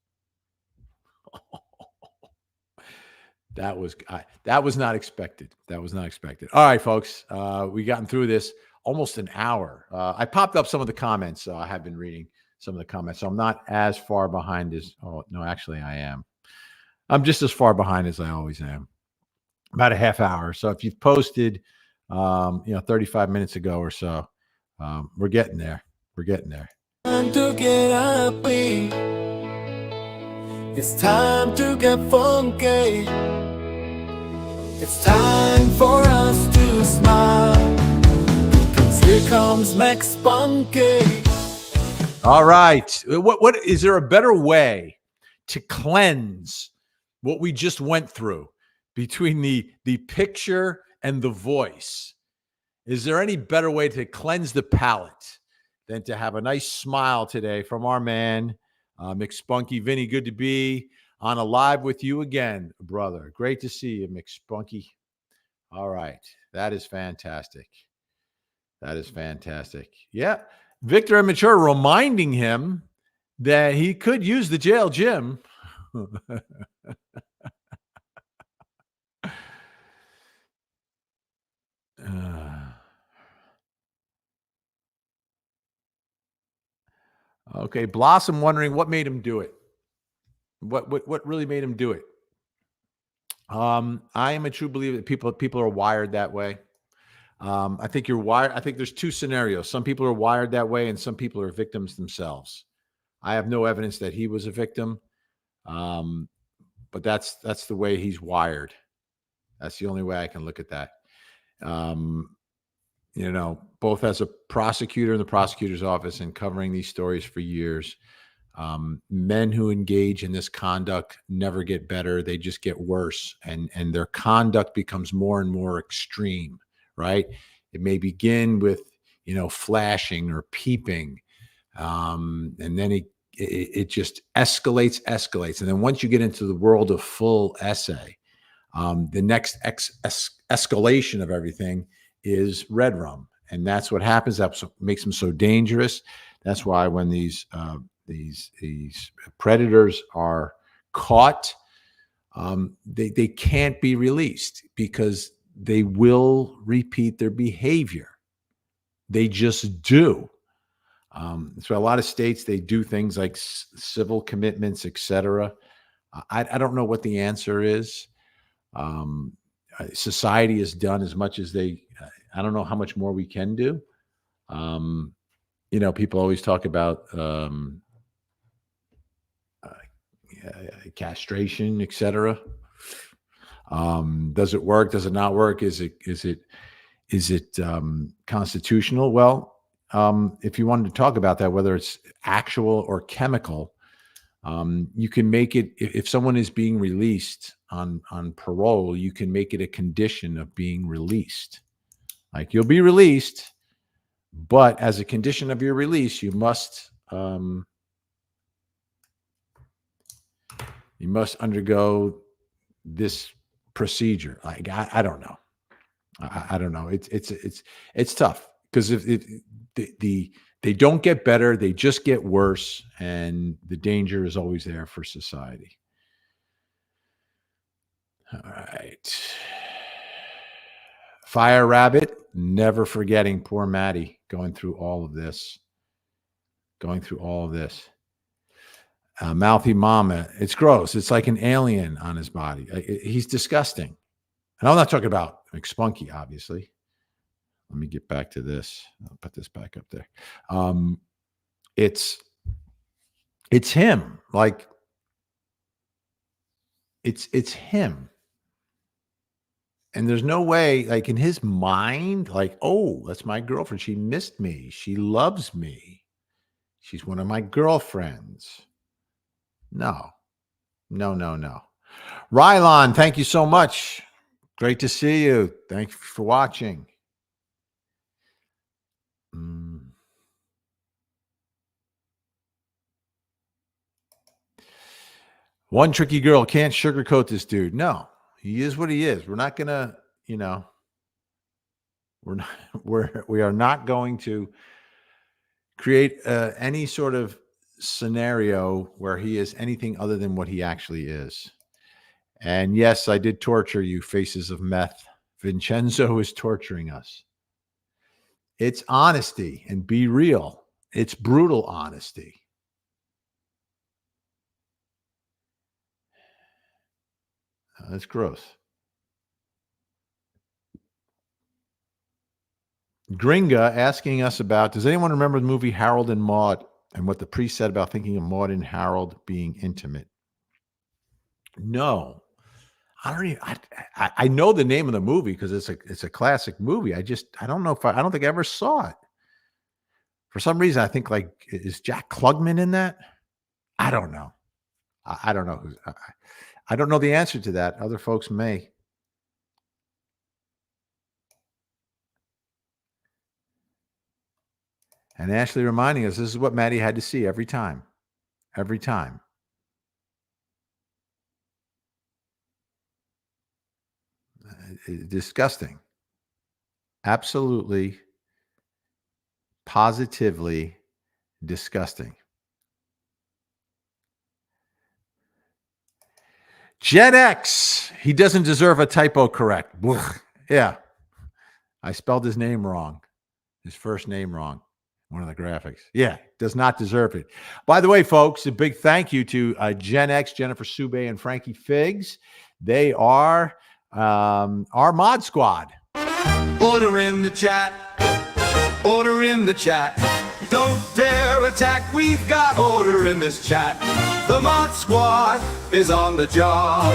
That was not expected. That was not expected. All right, folks. We gotten through this almost an hour. I popped up some of the comments. I have been reading some of the comments. So I'm not as far behind as, no, actually I am. I'm just as far behind as I always am. About a half hour. So if you've posted, 35 minutes ago or so, we're getting there. We're getting there. Time to get happy. It's time to get funky. It's time for us to smile. Because here comes Max Spunky. All right. What is there a better way to cleanse what we just went through between the picture and the voice? Is there any better way to cleanse the palate than to have a nice smile today from our man, McSpunky? Vinny, good to be on a live with you again, brother. Great to see you, McSpunky. All right. That is fantastic. That is fantastic. Yeah. Victor Immature reminding him that he could use the jail gym. Okay, Blossom wondering what made him do it. What really made him do it? I am a true believer that people are wired that way. I think you're wired. I think there's two scenarios. Some people are wired that way, and some people are victims themselves. I have no evidence that he was a victim, but that's the way he's wired. That's the only way I can look at that. Both as a prosecutor in the prosecutor's office and covering these stories for years, men who engage in this conduct never get better. They just get worse, and their conduct becomes more and more extreme, right? It may begin with, flashing or peeping, and then it just escalates. And then once you get into the world of full essay, the next escalation of everything is red rum. And that's what happens. That's what makes them so dangerous. That's why when these predators are caught, they can't be released because they will repeat their behavior. They just do. So a lot of states, they do things like civil commitments, etc. I don't know what the answer is. Society has done as much as they I don't know how much more we can do. People always talk about castration, etc. Does it work? Does it not work? Is it constitutional? Well, if you wanted to talk about that, whether it's actual or chemical, you can make it, if someone is being released on parole, you can make it a condition of being released. Like, you'll be released, but as a condition of your release, you must undergo this procedure. Like, I don't know. I don't know. It's tough, because if they don't get better, they just get worse, and the danger is always there for society. All right. Fire Rabbit, never forgetting poor Maddie going through all of this. Mouthy Mama, it's gross. It's like an alien on his body. He's disgusting. And I'm not talking about McSpunky, obviously. Let me get back to this. I'll put this back up there. It's him. Like, it's him. And there's no way, like, in his mind, like, oh, that's my girlfriend. She missed me. She loves me. She's one of my girlfriends. No. Rylon, thank you so much. Great to see you. Thank you for watching. One tricky girl, can't sugarcoat this dude. No, he is what he is. We're not gonna, we are not going to create any sort of scenario where he is anything other than what he actually is. And yes, I did torture you, faces of meth. Vincenzo is torturing us. It's honesty, and be real. It's brutal honesty. That's gross. Gringa asking us about, does anyone remember the movie Harold and Maude, and what the priest said about thinking of Maude and Harold being intimate? No. I know the name of the movie because it's a classic movie. I don't know I don't think I ever saw it. For some reason, I think, like, is Jack Klugman in that? I don't know. I don't know. I don't know the answer to that. Other folks may. And Ashley reminding us, this is what Maddie had to see every time. Every time. Disgusting. Absolutely, positively disgusting. Gen X, he doesn't deserve a typo correct. Yeah. I spelled his name wrong. His first name wrong. One of the graphics. Yeah, does not deserve it. By the way, folks, a big thank you to Gen X, Jennifer Sube, and Frankie Figs. They are our mod squad. Order in the chat. Order in the chat. Don't dare attack. We've got order in this chat. The mod squad is on the job,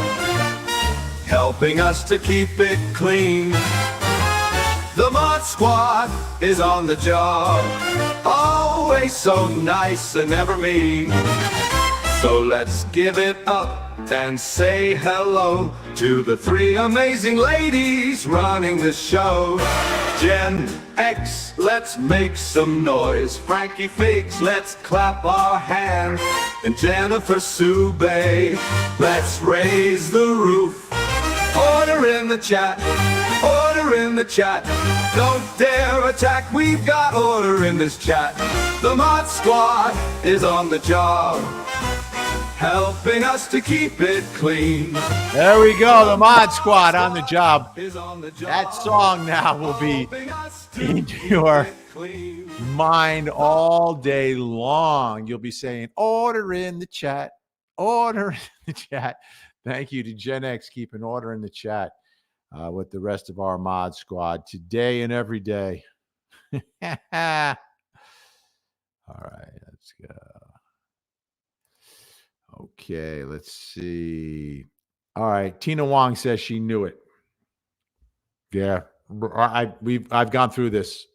helping us to keep it clean. The mod squad is on the job, always so nice and never mean. So let's give it up and say hello to the three amazing ladies running the show. Gen X, let's make some noise. Frankie Figs, let's clap our hands. And Jennifer Sube, let's raise the roof. Order in the chat. Order in the chat. Don't dare attack. We've got order in this chat. The mod squad is on the job, helping us to keep it clean. There we go. The mod squad on the job. That song now will be in your mind all day long. You'll be saying, order in the chat. Order in the chat. Thank you to Gen X keeping order in the chat. with the rest of our mod squad today and every day. All right, let's go. Okay, let's see. All right, Tina Wong says she knew it. Yeah, I've gone through this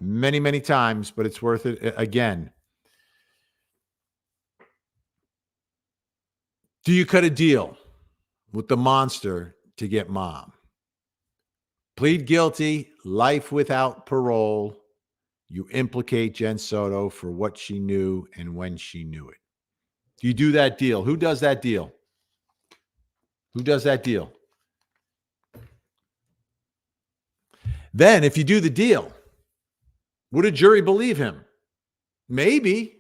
many times, but it's worth it again. Do you cut a deal with the monster to get mom? Plead guilty, life without parole. You implicate JennSoto for what she knew and when she knew it. Do you do that deal? Who does that deal? Who does that deal? Then, if you do the deal, would a jury believe him? Maybe.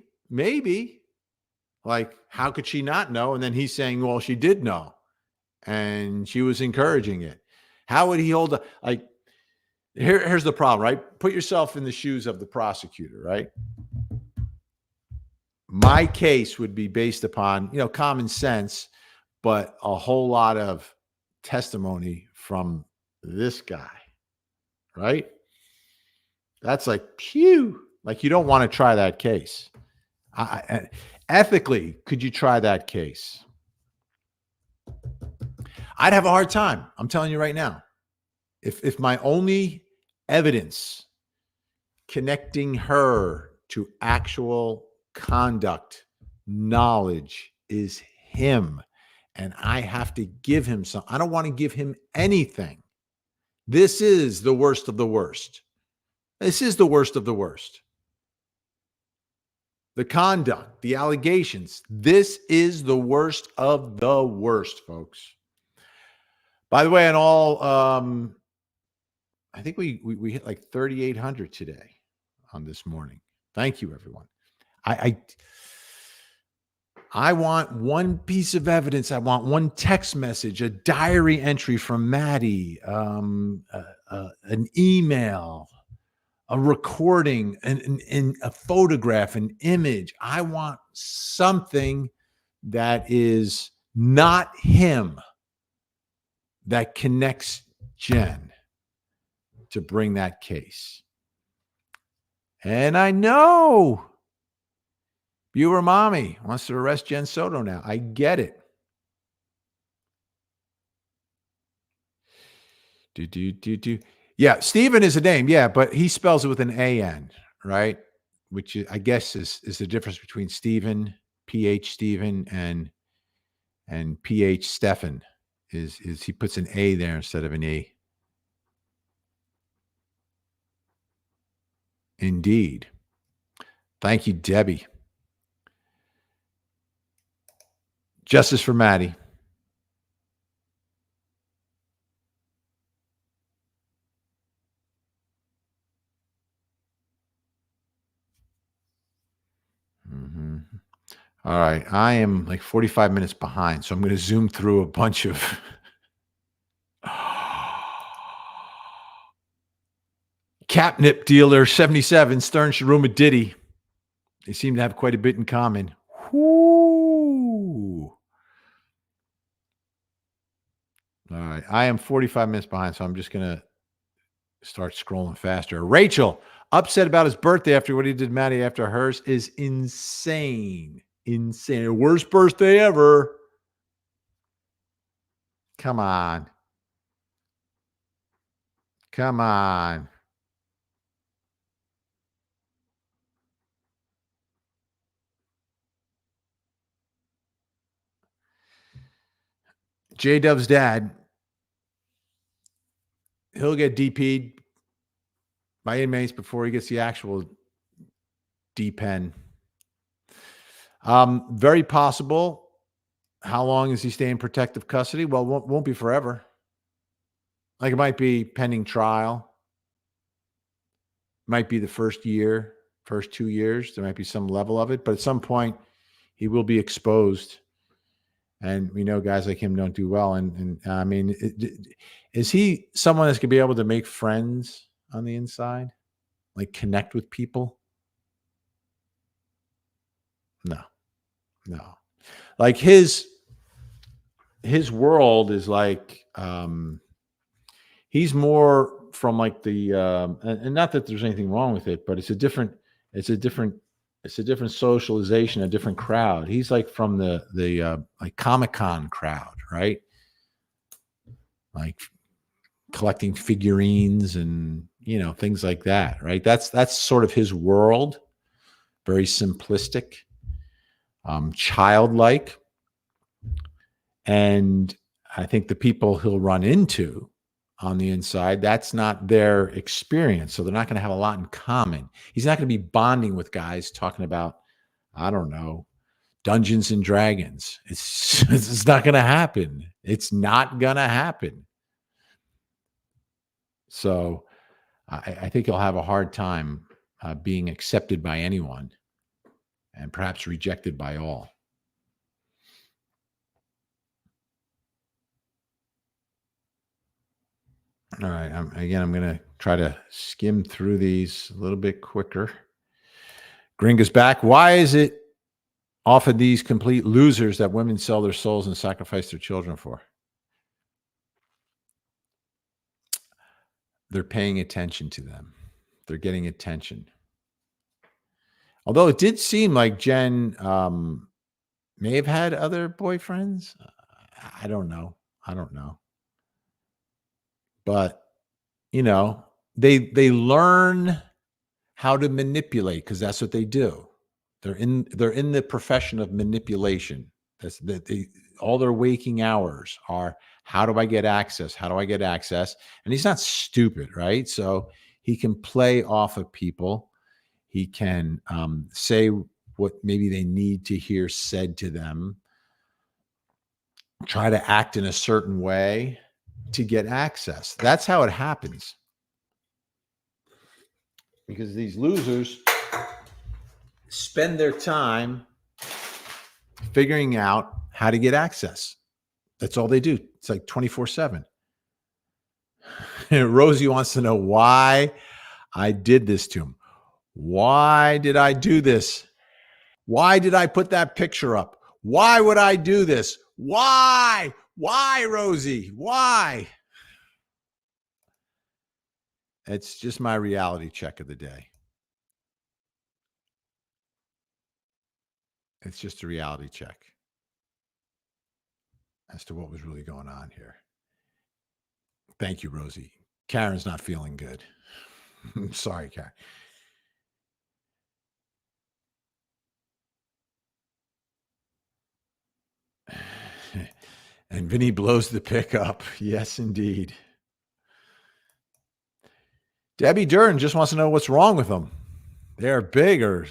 Like, how could she not know? And then he's saying, well, she did know. And she was encouraging it. How would he hold up? Like, here's the problem, right? Put yourself in the shoes of the prosecutor, right? My case would be based upon, common sense, but a whole lot of testimony from this guy, right? That's like, phew. Like, you don't want to try that case. Ethically, could you try that case? I'd have a hard time. I'm telling you right now. If my only evidence connecting her to actual conduct, knowledge is him, and I have to give him some. I don't want to give him anything. This is the worst of the worst. This is the worst of the worst. The conduct, the allegations. This is the worst of the worst, folks. By the way, on all, I think we hit like 3,800 today on this morning. Thank you, everyone. I want one piece of evidence. I want one text message, a diary entry from Maddie, an email, a recording, and a photograph, an image. I want something that is not him that connects Jen to bring that case. And I know viewer mommy wants to arrest JennSoto now. I get it. Yeah, Stephen is a name. Yeah, but he spells it with an A-N, right? Which I guess is the difference between Stephen, PH Stephen, and PH Stephen. Is he puts an A there instead of an E. Indeed. Thank you, Debbie. Justice for Maddie. All right. I am like 45 minutes behind, so I'm going to zoom through a bunch of catnip dealer 77, Stern Sharuma Diddy. They seem to have quite a bit in common. Whoo. All right. I am 45 minutes behind, so I'm just going to start scrolling faster. Rachel, upset about his birthday after what he did Maddie after hers is insane. Insane. Worst birthday ever. Come on. Come on. J-Dub's dad, he'll get DP'd by inmates before he gets the actual D-pen. Very possible. How long is he staying in protective custody? Well, won't be forever. Like, it might be pending trial. Might be the first year, first 2 years. There might be some level of it. But at some point, he will be exposed. And we know guys like him don't do well. And I mean, is he someone that's going to be able to make friends on the inside? Like, connect with people? No. Like, his world is like He's more from like the and not that there's anything wrong with it, but it's a different socialization, a different crowd. He's like from the like Comic-Con crowd, right? Like collecting figurines and things like that, right? That's sort of his world. Very simplistic, childlike. And I think the people he'll run into on the inside, that's not their experience. So they're not going to have a lot in common. He's not going to be bonding with guys talking about, I don't know, Dungeons and Dragons. It's not going to happen. It's not going to happen. So I think he'll have a hard time being accepted by anyone and perhaps rejected by all. All right. I'm going to try to skim through these a little bit quicker. Gringa's back. Why is it often these complete losers that women sell their souls and sacrifice their children for? They're paying attention to them. They're getting attention. Although it did seem like Jen may have had other boyfriends. I don't know. But, they learn how to manipulate because that's what they do. They're in the profession of manipulation. That's all their waking hours are, how do I get access? How do I get access? And he's not stupid, right? So he can play off of people. He can say what maybe they need to hear said to them, try to act in a certain way to get access. That's how it happens. Because these losers spend their time figuring out how to get access. That's all they do. It's like 24/7. Rosie wants to know why I did this to him. Why did I do this? Why did I put that picture up? Why would I do this? Why? Why, Rosie? Why? It's just my reality check of the day. It's just a reality check as to what was really going on here. Thank you, Rosie. Karen's not feeling good. Sorry, Karen. And Vinny blows the pick up. Yes, indeed. Debbie Dern just wants to know what's wrong with them. They're big or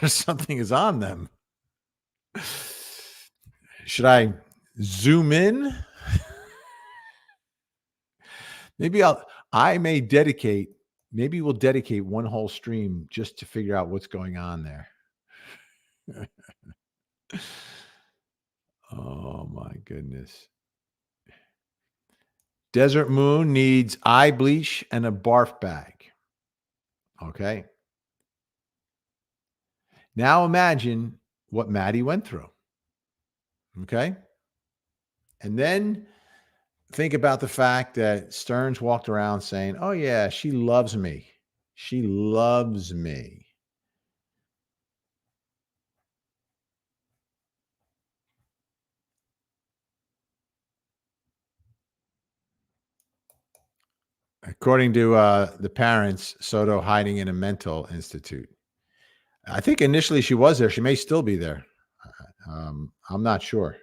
something is on them. Should I zoom in? Maybe we'll dedicate one whole stream just to figure out what's going on there. Oh my goodness. Desert Moon needs eye bleach and a barf bag. Okay. Now imagine what Maddie went through. Okay. And then think about the fact that Stearns walked around saying, oh yeah, she loves me. She loves me. According to the parents, Soto hiding in a mental institute. I think initially she was there. She may still be there. I'm not sure.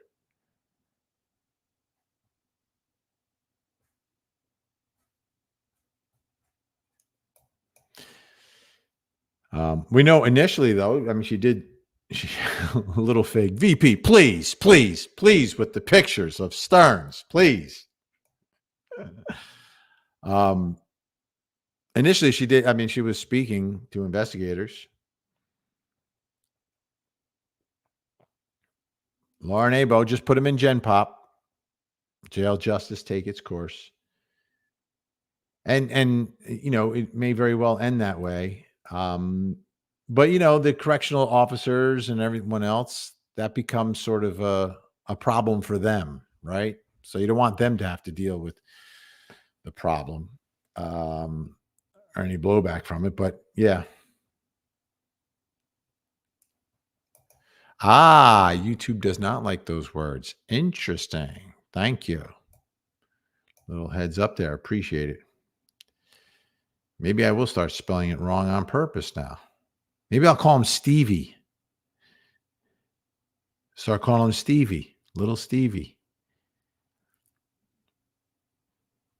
We know initially, though, I mean, she a little fake. VP, please with the pictures of Stearns, please. Initially she did. I mean, she was speaking to investigators. Lauren Abo, just put him in Gen Pop. Jail justice take its course. And it may very well end that way. But the correctional officers and everyone else, that becomes sort of a problem for them, right? So you don't want them to have to deal with the problem or any blowback from it. But yeah. YouTube does not like those words. Interesting. Thank you. Little heads up there. Appreciate it. Maybe I will start spelling it wrong on purpose now. Maybe I'll call him Stevie. Start calling him Stevie. Little Stevie.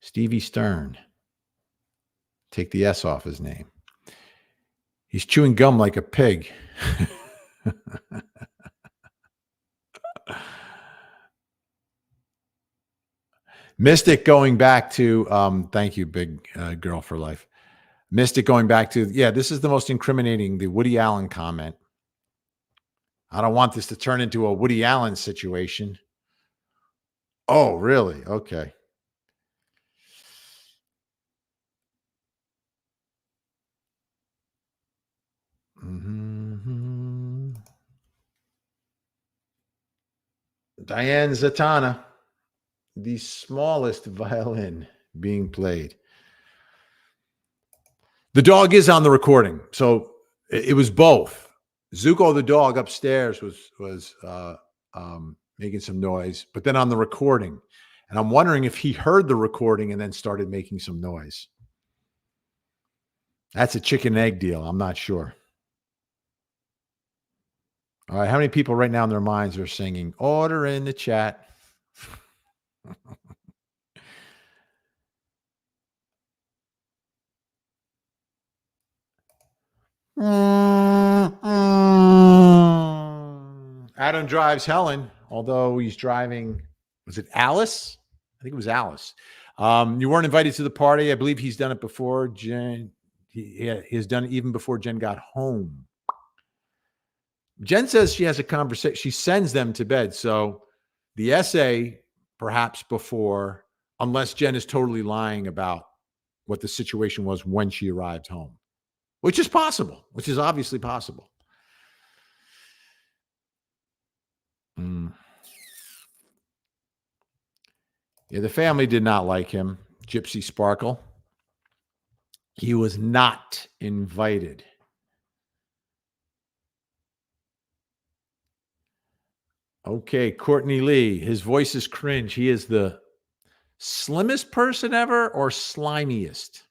Stevie Stern. Take the S off his name. He's chewing gum like a pig. Mystic going back to, thank you, big girl for life. Mystic going back to, yeah, this is the most incriminating, the Woody Allen comment. I don't want this to turn into a Woody Allen situation. Oh, really? Okay. Mm-hmm. Diane Zatana, the smallest violin being played. The dog is on the recording, so it was both. Zuko, the dog upstairs, was making some noise, but then on the recording, and I'm wondering if he heard the recording and then started making some noise. That's a chicken egg deal. I'm not sure. All right, how many people right now in their minds are singing "Order in the chat"? Adam drives Helen, although he's driving, was it Alice? I think it was Alice. You weren't invited to the party. I believe he's done it before. Jen, he has done it even before Jen got home. Jen says she has a conversation. She sends them to bed. So the essay, perhaps before, unless Jen is totally lying about what the situation was when she arrived home, which is possible, which is obviously possible. Yeah, the family did not like him. Gypsy Sparkle. He was not invited. Okay, Courtney Lee. His voice is cringe. He is the slimmest person ever or slimiest?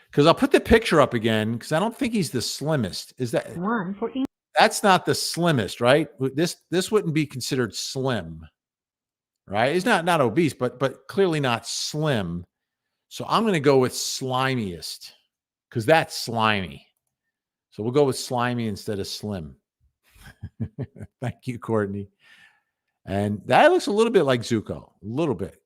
Because I'll put the picture up again because I don't think he's the slimmest. Is that one for each? That's not the slimmest, right? This wouldn't be considered slim, right? He's not obese, but clearly not slim. So I'm going to go with slimiest because that's slimy. So we'll go with slimy instead of slim. Thank you, Courtney. And that looks a little bit like Zuko. A little bit.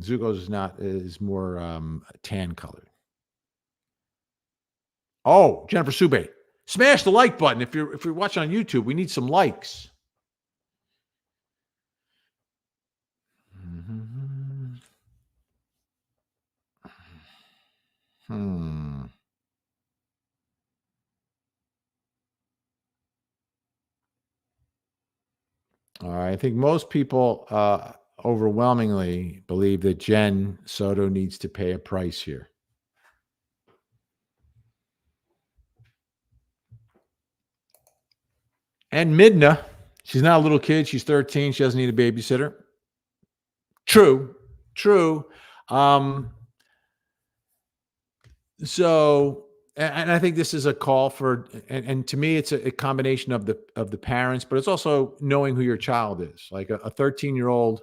Zuko's is more tan colored. Oh, Jennifer Sube. Smash the like button. If you're watching on YouTube, we need some likes. All right. I think most people overwhelmingly believe that JennSoto needs to pay a price here. And Midna, she's not a little kid. She's 13. She doesn't need a babysitter. True. So, and I think this is a call for, and to me, it's a combination of the parents, but it's also knowing who your child is. Like a 13-year-old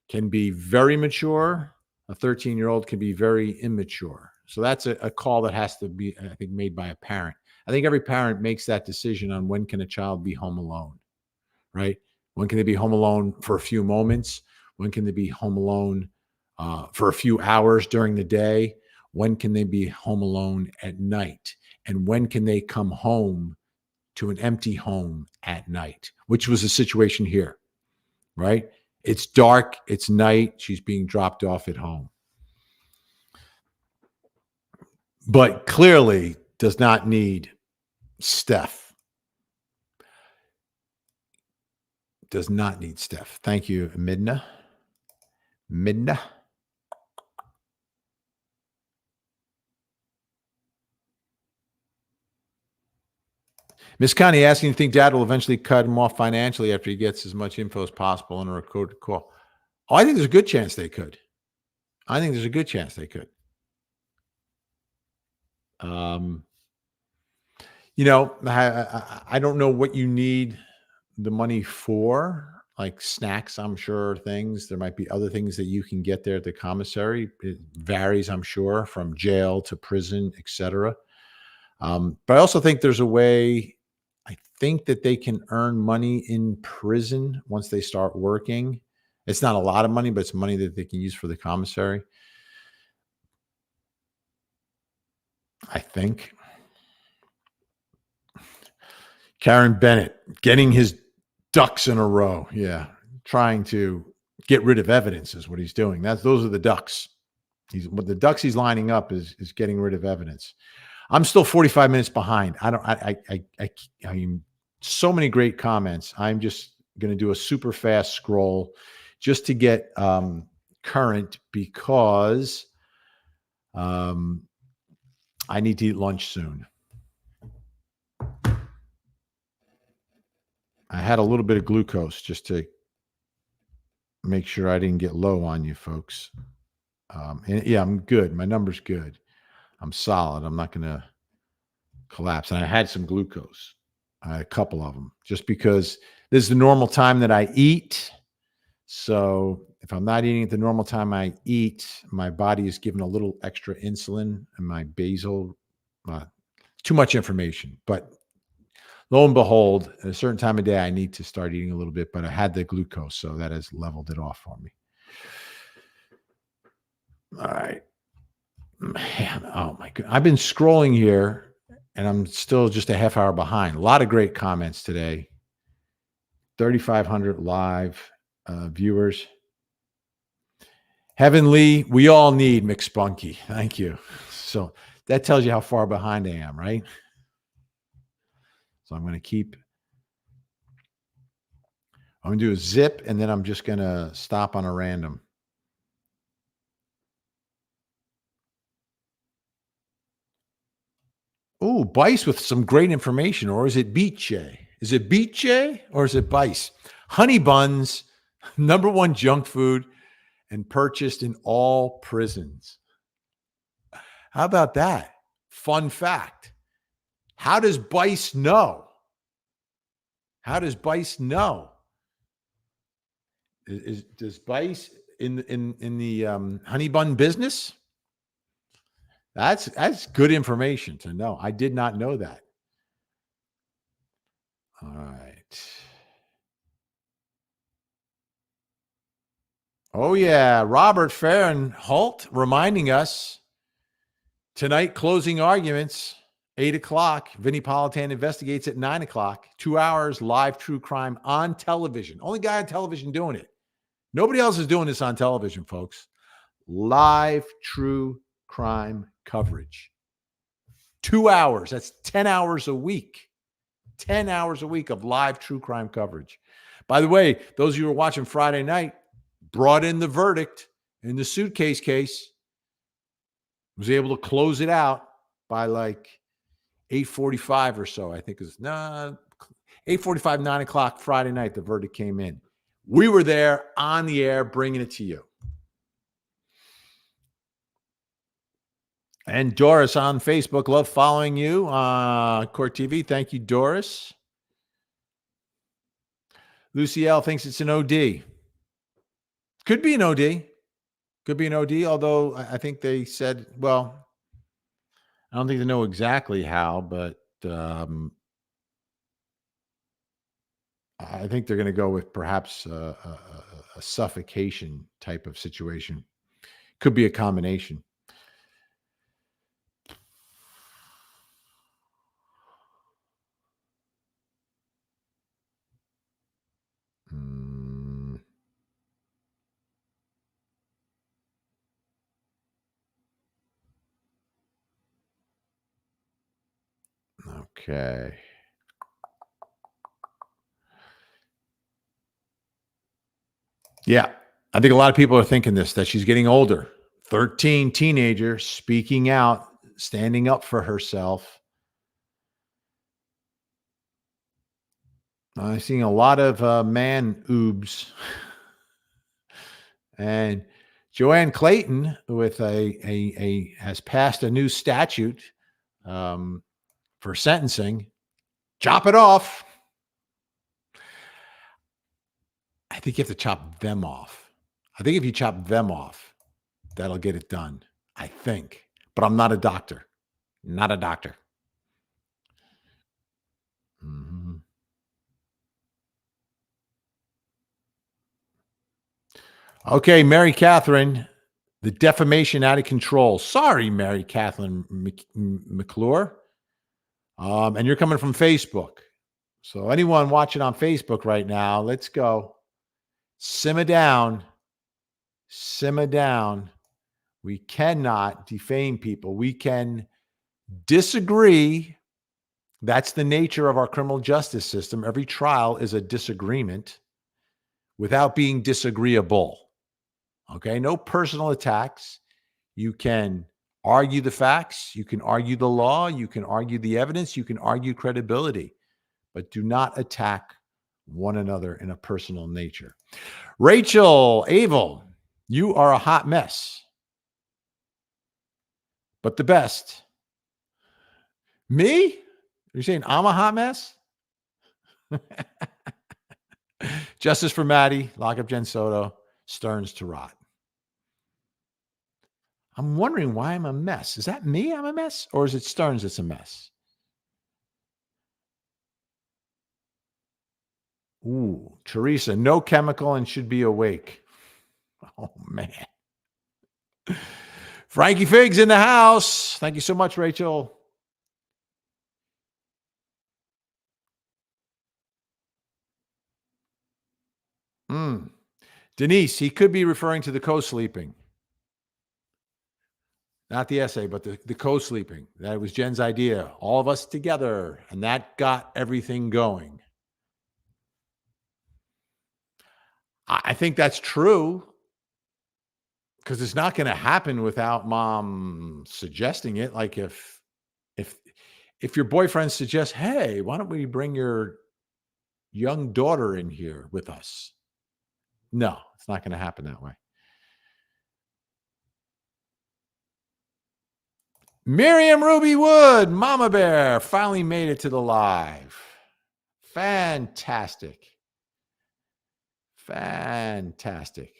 can be very mature. A 13-year-old can be very immature. So that's a call that has to be, I think, made by a parent. I think every parent makes that decision on when can a child be home alone, right? When can they be home alone for a few moments? When can they be home alone for a few hours during the day? When can they be home alone at night? And when can they come home to an empty home at night, which was the situation here, right? It's dark, it's night, she's being dropped off at home. But clearly does not need Steph Does not need Steph. Thank you, Midna. Midna. Miss Connie asking, you think Dad will eventually cut him off financially after he gets as much info as possible in a recorded call? Oh, I think there's a good chance they could. I think there's a good chance they could. You know, I don't know what you need the money for, like snacks, I'm sure, things. There might be other things that you can get there at the commissary. It varies, I'm sure, from jail to prison, etc. But I also think there's a way, I think that they can earn money in prison once they start working. It's not a lot of money, but it's money that they can use for the commissary, I think. Karen Bennett getting his ducks in a row. Yeah. Trying to get rid of evidence is what he's doing. Those are the ducks. The ducks he's lining up is getting rid of evidence. I'm still 45 minutes behind. I mean, so many great comments. I'm just going to do a super fast scroll just to get current because I need to eat lunch soon. I had a little bit of glucose just to make sure I didn't get low on you folks. And yeah, I'm good. My number's good. I'm solid. I'm not going to collapse. And I had some glucose. I had a couple of them just because this is the normal time that I eat. So if I'm not eating at the normal time I eat, my body is given a little extra insulin and my basal. Too much information, but lo and behold, at a certain time of day, I need to start eating a little bit, but I had the glucose, so that has leveled it off for me. All right. Man, oh my God. I've been scrolling here and I'm still just a half hour behind. A lot of great comments today. 3,500 live viewers. Heavenly, we all need McSpunky. Thank you. So that tells you how far behind I am, right? So I'm going to do a zip and then I'm just going to stop on a random. Oh, Bice with some great information. Or is it Beach? Is it Beach or is it Bice? Honey buns, number one junk food and purchased in all prisons. How about that? Fun fact. How does Bice know? How does Bice know? Does Bice in the honey bun business? That's good information to know. I did not know that. All right. Oh yeah, Robert Fahrenholt reminding us tonight closing arguments 8:00. Vinnie Politan investigates at 9:00. 2 hours live true crime on television. Only guy on television doing it. Nobody else is doing this on television, folks. Live true crime coverage. 2 hours. That's 10 hours a week. 10 hours a week of live true crime coverage. By the way, those of you who are watching Friday night brought in the verdict in the suitcase case. Was able to close it out by like 8:45 or so. I think it was 8:45, 9:00 Friday night. The verdict came in. We were there on the air bringing it to you. And Doris on Facebook, love following you on Court TV. Thank you, Doris. Lucy L thinks it's an OD. Could be an OD. Could be an OD, although I think they said, well, I don't think they know exactly how, but I think they're going to go with perhaps a suffocation type of situation. Could be a combination. Okay. Yeah. I think a lot of people are thinking this, that she's getting older. 13, teenager, speaking out, standing up for herself. I'm seeing a lot of man oobs. And Joanne Clayton with a has passed a new statute for sentencing. Chop it off. I think you have to chop them off. I think if you chop them off, that'll get it done. I think. But I'm not a doctor. Not a doctor. Mhm. Okay, Mary Catherine, the defamation out of control. Sorry, Mary Catherine McClure. And you're coming from Facebook. So anyone watching on Facebook right now, let's go. Simmer down. Simmer down. We cannot defame people. We can disagree. That's the nature of our criminal justice system. Every trial is a disagreement without being disagreeable. Okay, no personal attacks. You can argue the facts. You can argue the law. You can argue the evidence. You can argue credibility, but do not attack one another in a personal nature. Rachel Abel, you are a hot mess, but the best. Me? You're saying I'm a hot mess? Justice for Maddie, lock up JennSoto, Stearns to rot. I'm wondering why I'm a mess. Is that me I'm a mess? Or is it Stearns that's a mess? Ooh, Teresa, no chemical and should be awake. Oh, man. Frankie Figs in the house. Thank you so much, Rachel. Denise, he could be referring to the co-sleeping. Not the essay, but the co-sleeping. That was Jen's idea. All of us together. And that got everything going. I think that's true. Because it's not going to happen without mom suggesting it. Like if your boyfriend suggests, hey, why don't we bring your young daughter in here with us? No, it's not going to happen that way. Miriam Ruby Wood, Mama Bear, finally made it to the live. Fantastic. Fantastic.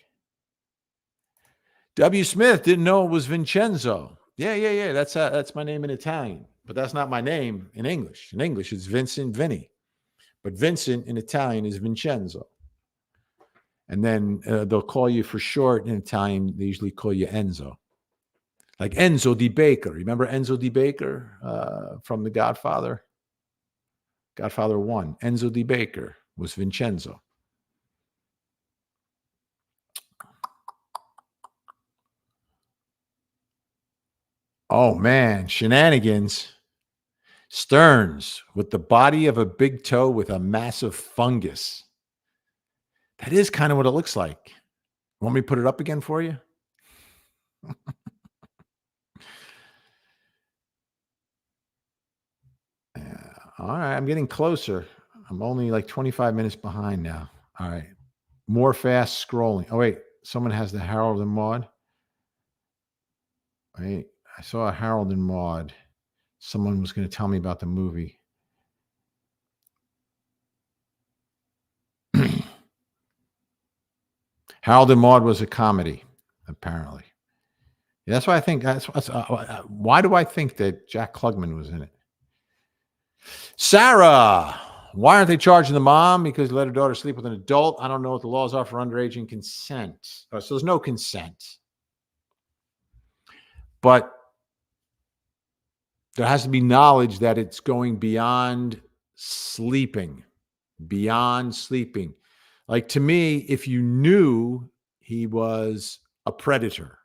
W. Smith didn't know it was Vincenzo. Yeah. That's my name in Italian, but that's not my name in English. In English, it's Vincent Vinny, but Vincent in Italian is Vincenzo. And then they'll call you for short in Italian. They usually call you Enzo, like Enzo Di Baker. Remember Enzo Di Baker from The Godfather? Godfather 1. Enzo Di Baker was Vincenzo. Oh, man. Shenanigans. Stearns with the body of a big toe with a massive fungus. That is kind of what it looks like. Want me to put it up again for you? Yeah. All right. I'm getting closer. I'm only like 25 minutes behind now. All right. More fast scrolling. Oh, wait. Someone has the Harold and Maude. Wait. I saw a Harold and Maude. Someone was going to tell me about the movie. Harold and Maude was a comedy, apparently. Yeah, that's why I think. Why do I think that Jack Klugman was in it? Sarah, why aren't they charging the mom because they let her daughter sleep with an adult? I don't know what the laws are for underage and consent. So there's no consent. But there has to be knowledge that it's going beyond sleeping. Beyond sleeping. Like, to me, if you knew he was a predator,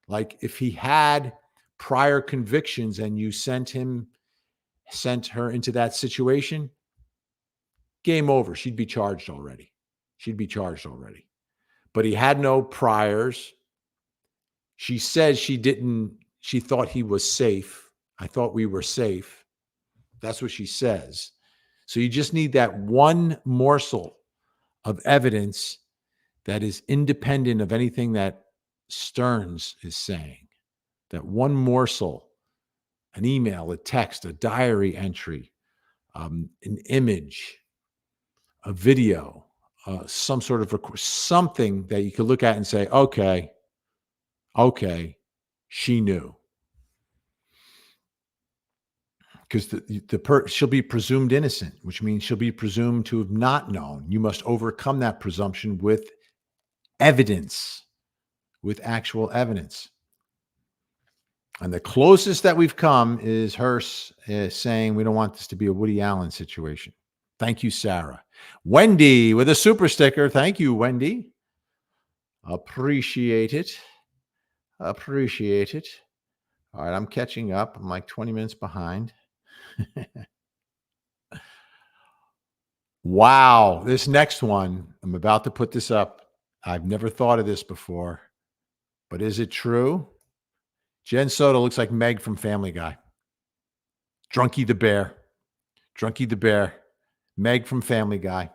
like if he had prior convictions and you sent her into that situation, game over. She'd be charged already. but he had no priors. She says she thought he was safe. I thought we were safe. That's what she says. So you just need that one morsel of evidence that is independent of anything that Stearns is saying. That one morsel, an email, a text, a diary entry, an image, a video, some sort of something that you could look at and say, okay, she knew. Because she'll be presumed innocent, which means she'll be presumed to have not known. You must overcome that presumption with evidence, with actual evidence. And the closest that we've come is her saying we don't want this to be a Woody Allen situation. Thank you, Sarah. Wendy with a super sticker. Thank you, Wendy. Appreciate it. Appreciate it. All right, I'm catching up. I'm like 20 minutes behind. Wow. This next one, I'm about to put this up. I've never thought of this before, but is it true? JennSoto looks like Meg from Family Guy. Drunky the Bear. Drunky the Bear. Meg from Family Guy.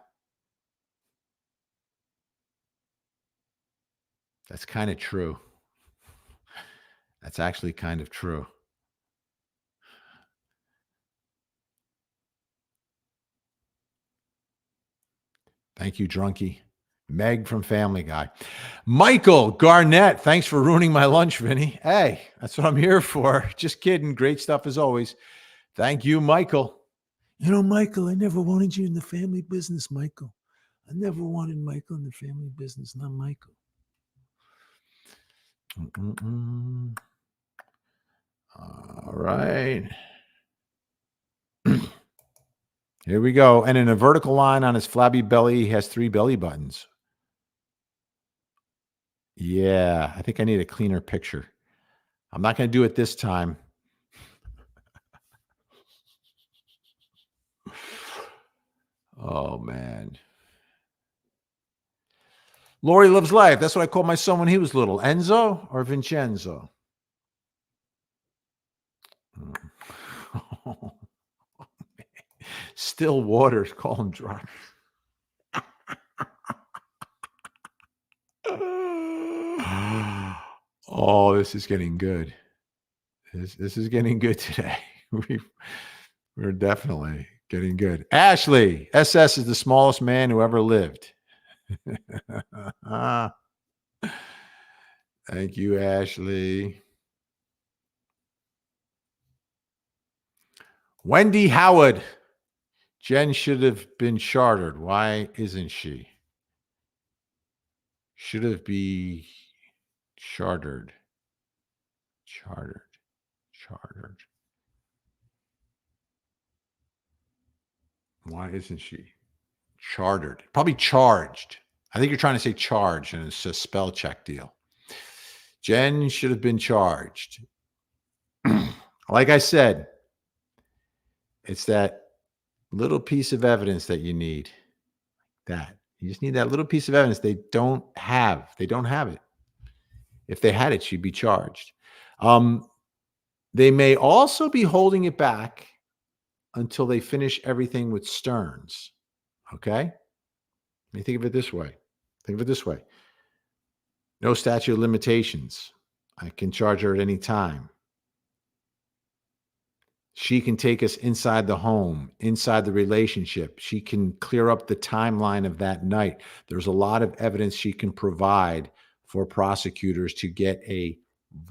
That's kind of true. That's actually kind of true. Thank you, Drunky. Meg from Family Guy. Michael Garnett, thanks for ruining my lunch, Vinny. Hey, that's what I'm here for. Just kidding. Great stuff as always. Thank you, Michael. You know, Michael, I never wanted you in the family business, Michael. I never wanted Michael in the family business, not Michael. All right. Here we go. And in a vertical line on his flabby belly, he has 3 belly buttons. Yeah, I think I need a cleaner picture. I'm not going to do it this time. Oh, man. Lori Loves Life. That's what I called my son when he was little. Enzo or Vincenzo? Still waters. Call him dry. Oh, this is getting good. This is getting good today. We're definitely getting good. Ashley, SS is the smallest man who ever lived. Thank you, Ashley. Wendy Howard. Jen should have been chartered. Why isn't she? Should have been chartered. Chartered. Why isn't she? Chartered. Probably charged. I think you're trying to say charged, and it's a spell check deal. Jen should have been charged. Like I said, it's that little piece of evidence that you need. That. You just need that little piece of evidence they don't have. They don't have it. If they had it, she'd be charged. They may also be holding it back until they finish everything with Stearns. Okay? Let me think of it this way. No statute of limitations. I can charge her at any time. She can take us inside the home, inside the relationship. She can clear up the timeline of that night. There's a lot of evidence she can provide for prosecutors to get a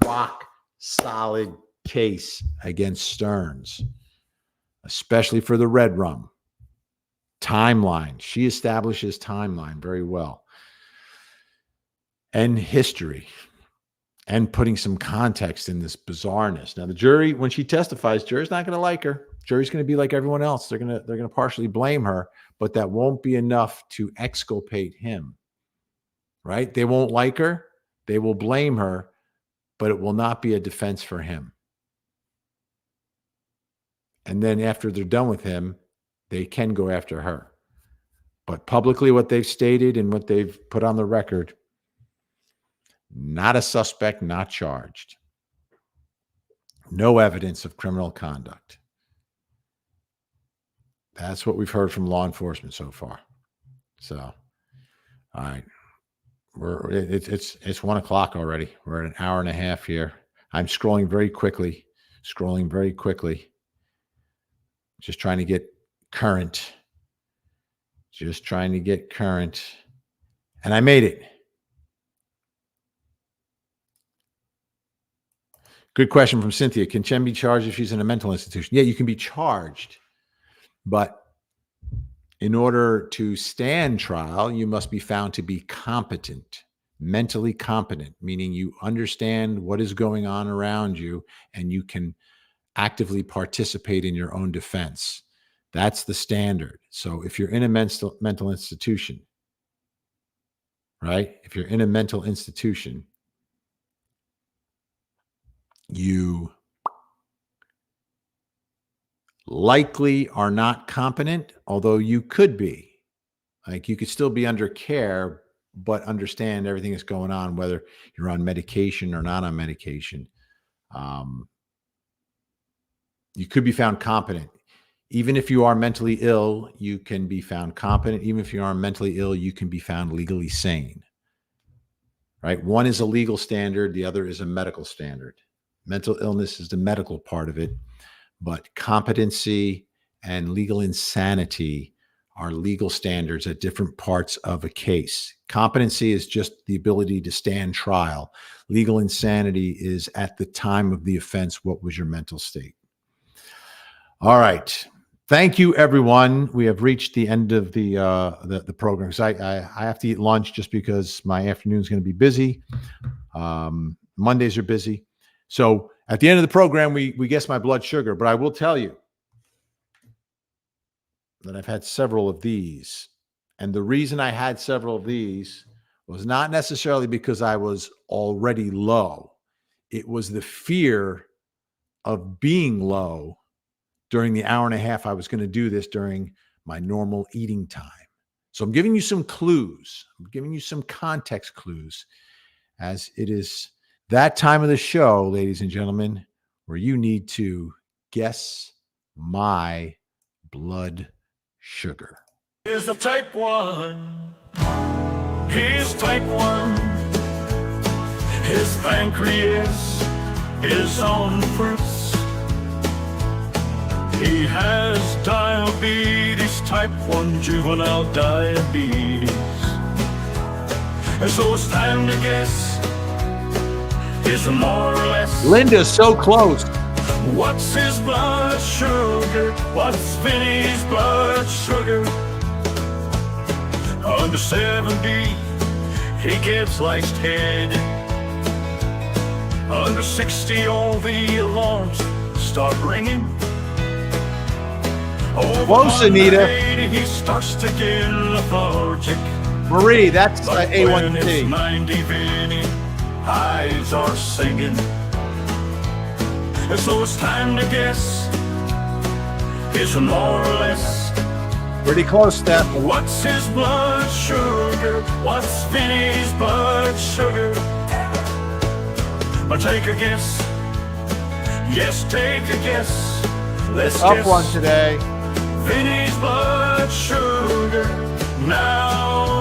rock solid case against Stearns, especially for the red rum. Timeline. She establishes timeline very well. And history. And putting some context in this bizarreness. Now, the jury, when she testifies, jury's not going to like her. Jury's going to be like everyone else. They're going to partially blame her, but that won't be enough to exculpate him. Right? They won't like her. They will blame her, but it will not be a defense for him. And then after they're done with him, they can go after her. But publicly, what they've stated and what they've put on the record, Not a suspect, not charged. No evidence of criminal conduct. That's what we've heard from law enforcement so far. So, all right. It's 1 o'clock already. We're at an hour and a half here. I'm scrolling very quickly. Just trying to get current. And I made it. Good question from Cynthia. Can Chen be charged if she's in a mental institution? Yeah, you can be charged. But in order to stand trial, you must be found to be competent, mentally competent, meaning you understand what is going on around you and you can actively participate in your own defense. That's the standard. So if you're in a mental institution, right? If you're in a mental institution, you likely are not competent, although you could be. Like you could still be under care, but understand everything that's going on, whether you're on medication or not on medication. You could be found competent. Even if you are mentally ill, you can be found competent. Even if you are mentally ill, you can be found legally sane. Right? One is a legal standard. The other is a medical standard. Mental illness is the medical part of it, but competency and legal insanity are legal standards at different parts of a case. Competency is just the ability to stand trial. Legal insanity is at the time of the offense, what was your mental state? All right. Thank you, everyone. We have reached the end of the program. So I have to eat lunch just because my afternoon is going to be busy. Mondays are busy. So at the end of the program, we guess my blood sugar, but I will tell you that I've had several of these. And the reason I had several of these was not necessarily because I was already low. It was the fear of being low during the hour and a half I was going to do this during my normal eating time. So I'm giving you some clues. I'm giving you some context clues, as it is that time of the show, ladies and gentlemen, where you need to guess my blood sugar. Here's a type 1. He's type 1. His pancreas is on fruits. He has diabetes, type 1 juvenile diabetes. And so it's time to guess. Is more or less. Linda's so close. What's his blood sugar? What's Vinny's blood sugar? Under 70, he gets laced head. Under 60, all the alarms start ringing. Over Close, Anita. 180, he starts to get lethargic. Marie, that's But when it's A1C. 90, Vinny, eyes are singing. And so it's time to guess. Is it more or less? Pretty close, Steph. What's his blood sugar? What's Vinny's blood sugar? But take a guess. Yes, take a guess. Let's Up guess. one today. Vinny's blood sugar now.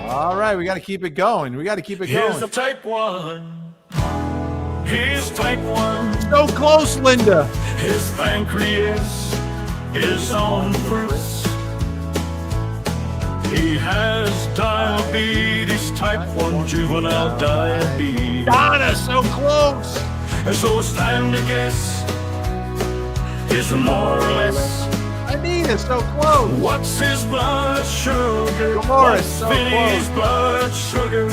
All right, we got to keep it going. Here's the type 1. Here's type 1. So close, Linda. His pancreas is on fruits. He has diabetes, type 1 juvenile diabetes. Donna, so close. And so it's time to guess. Is it more or less? Anita, so close. What's his blood sugar? Dolores, What's so Vinny's close. blood sugar?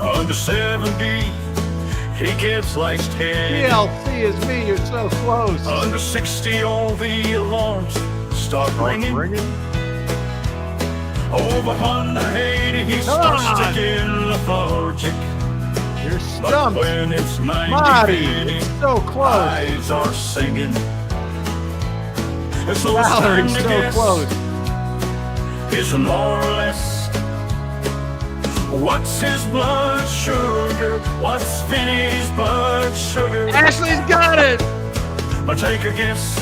Under 70, he gets laced head. PLC is me. You're so close. Under 60, all the alarms start ringing. Over 180, he starts on. to get lethargic. You're But stumped. when it's 90, Marty, Vinny, it's so close. eyes are singing. And so it's Valerie, time to so guess. close. is more or less. What's his blood sugar? What's Vinny's blood sugar? Ashley's got it. But take a guess.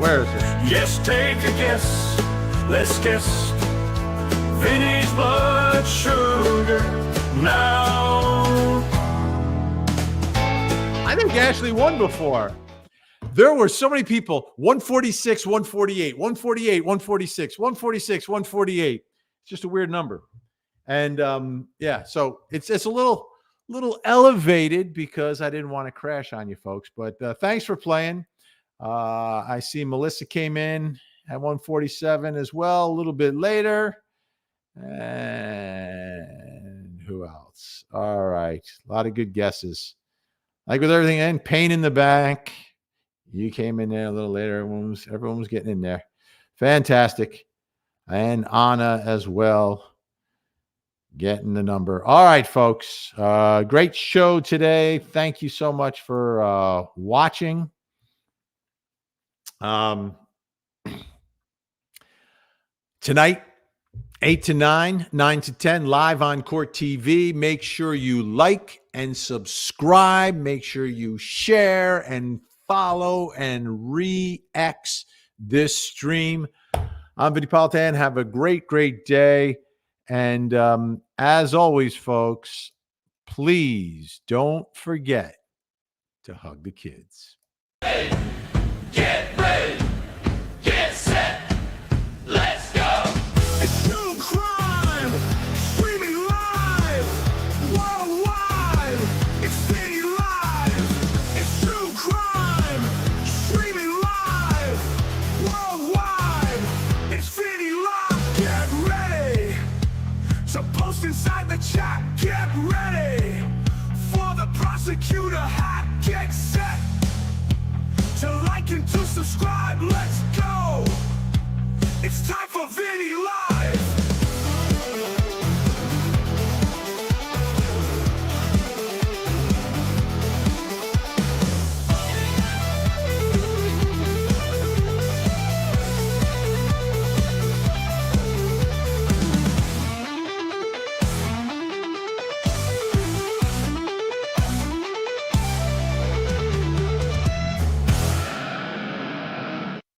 Where is it? Yes, take a guess. Let's guess. Vinny's blood sugar now. I think Ashley won before. There were so many people. 146, 148, 148, 146, 146, 148. It's just a weird number. And yeah, so it's a little elevated because I didn't want to crash on you folks. But thanks for playing. I see Melissa came in at 147 as well, a little bit later. And who else? All right. A lot of good guesses. Like with everything, and pain in the back. You came in there a little later. Everyone was getting in there. Fantastic. And Anna as well. Getting the number. All right, folks. Great show today. Thank you so much for watching. Tonight, 8 to 9, 9 to 10, live on Court TV. Make sure you like and subscribe. Make sure you share and follow and re-X this stream. I'm Vinny Politan. Have a great, great day. And as always, folks, please don't forget to hug the kids. Hey, get ready, get set, let's go. It's true crime, streaming live, worldwide. It's Vinny Live. It's true crime, streaming live, worldwide. It's Vinny Live. Get ready. So post inside the chat. Get ready for the prosecutor hat. Get set. To like and to subscribe, let's go. It's time for Vinny Live.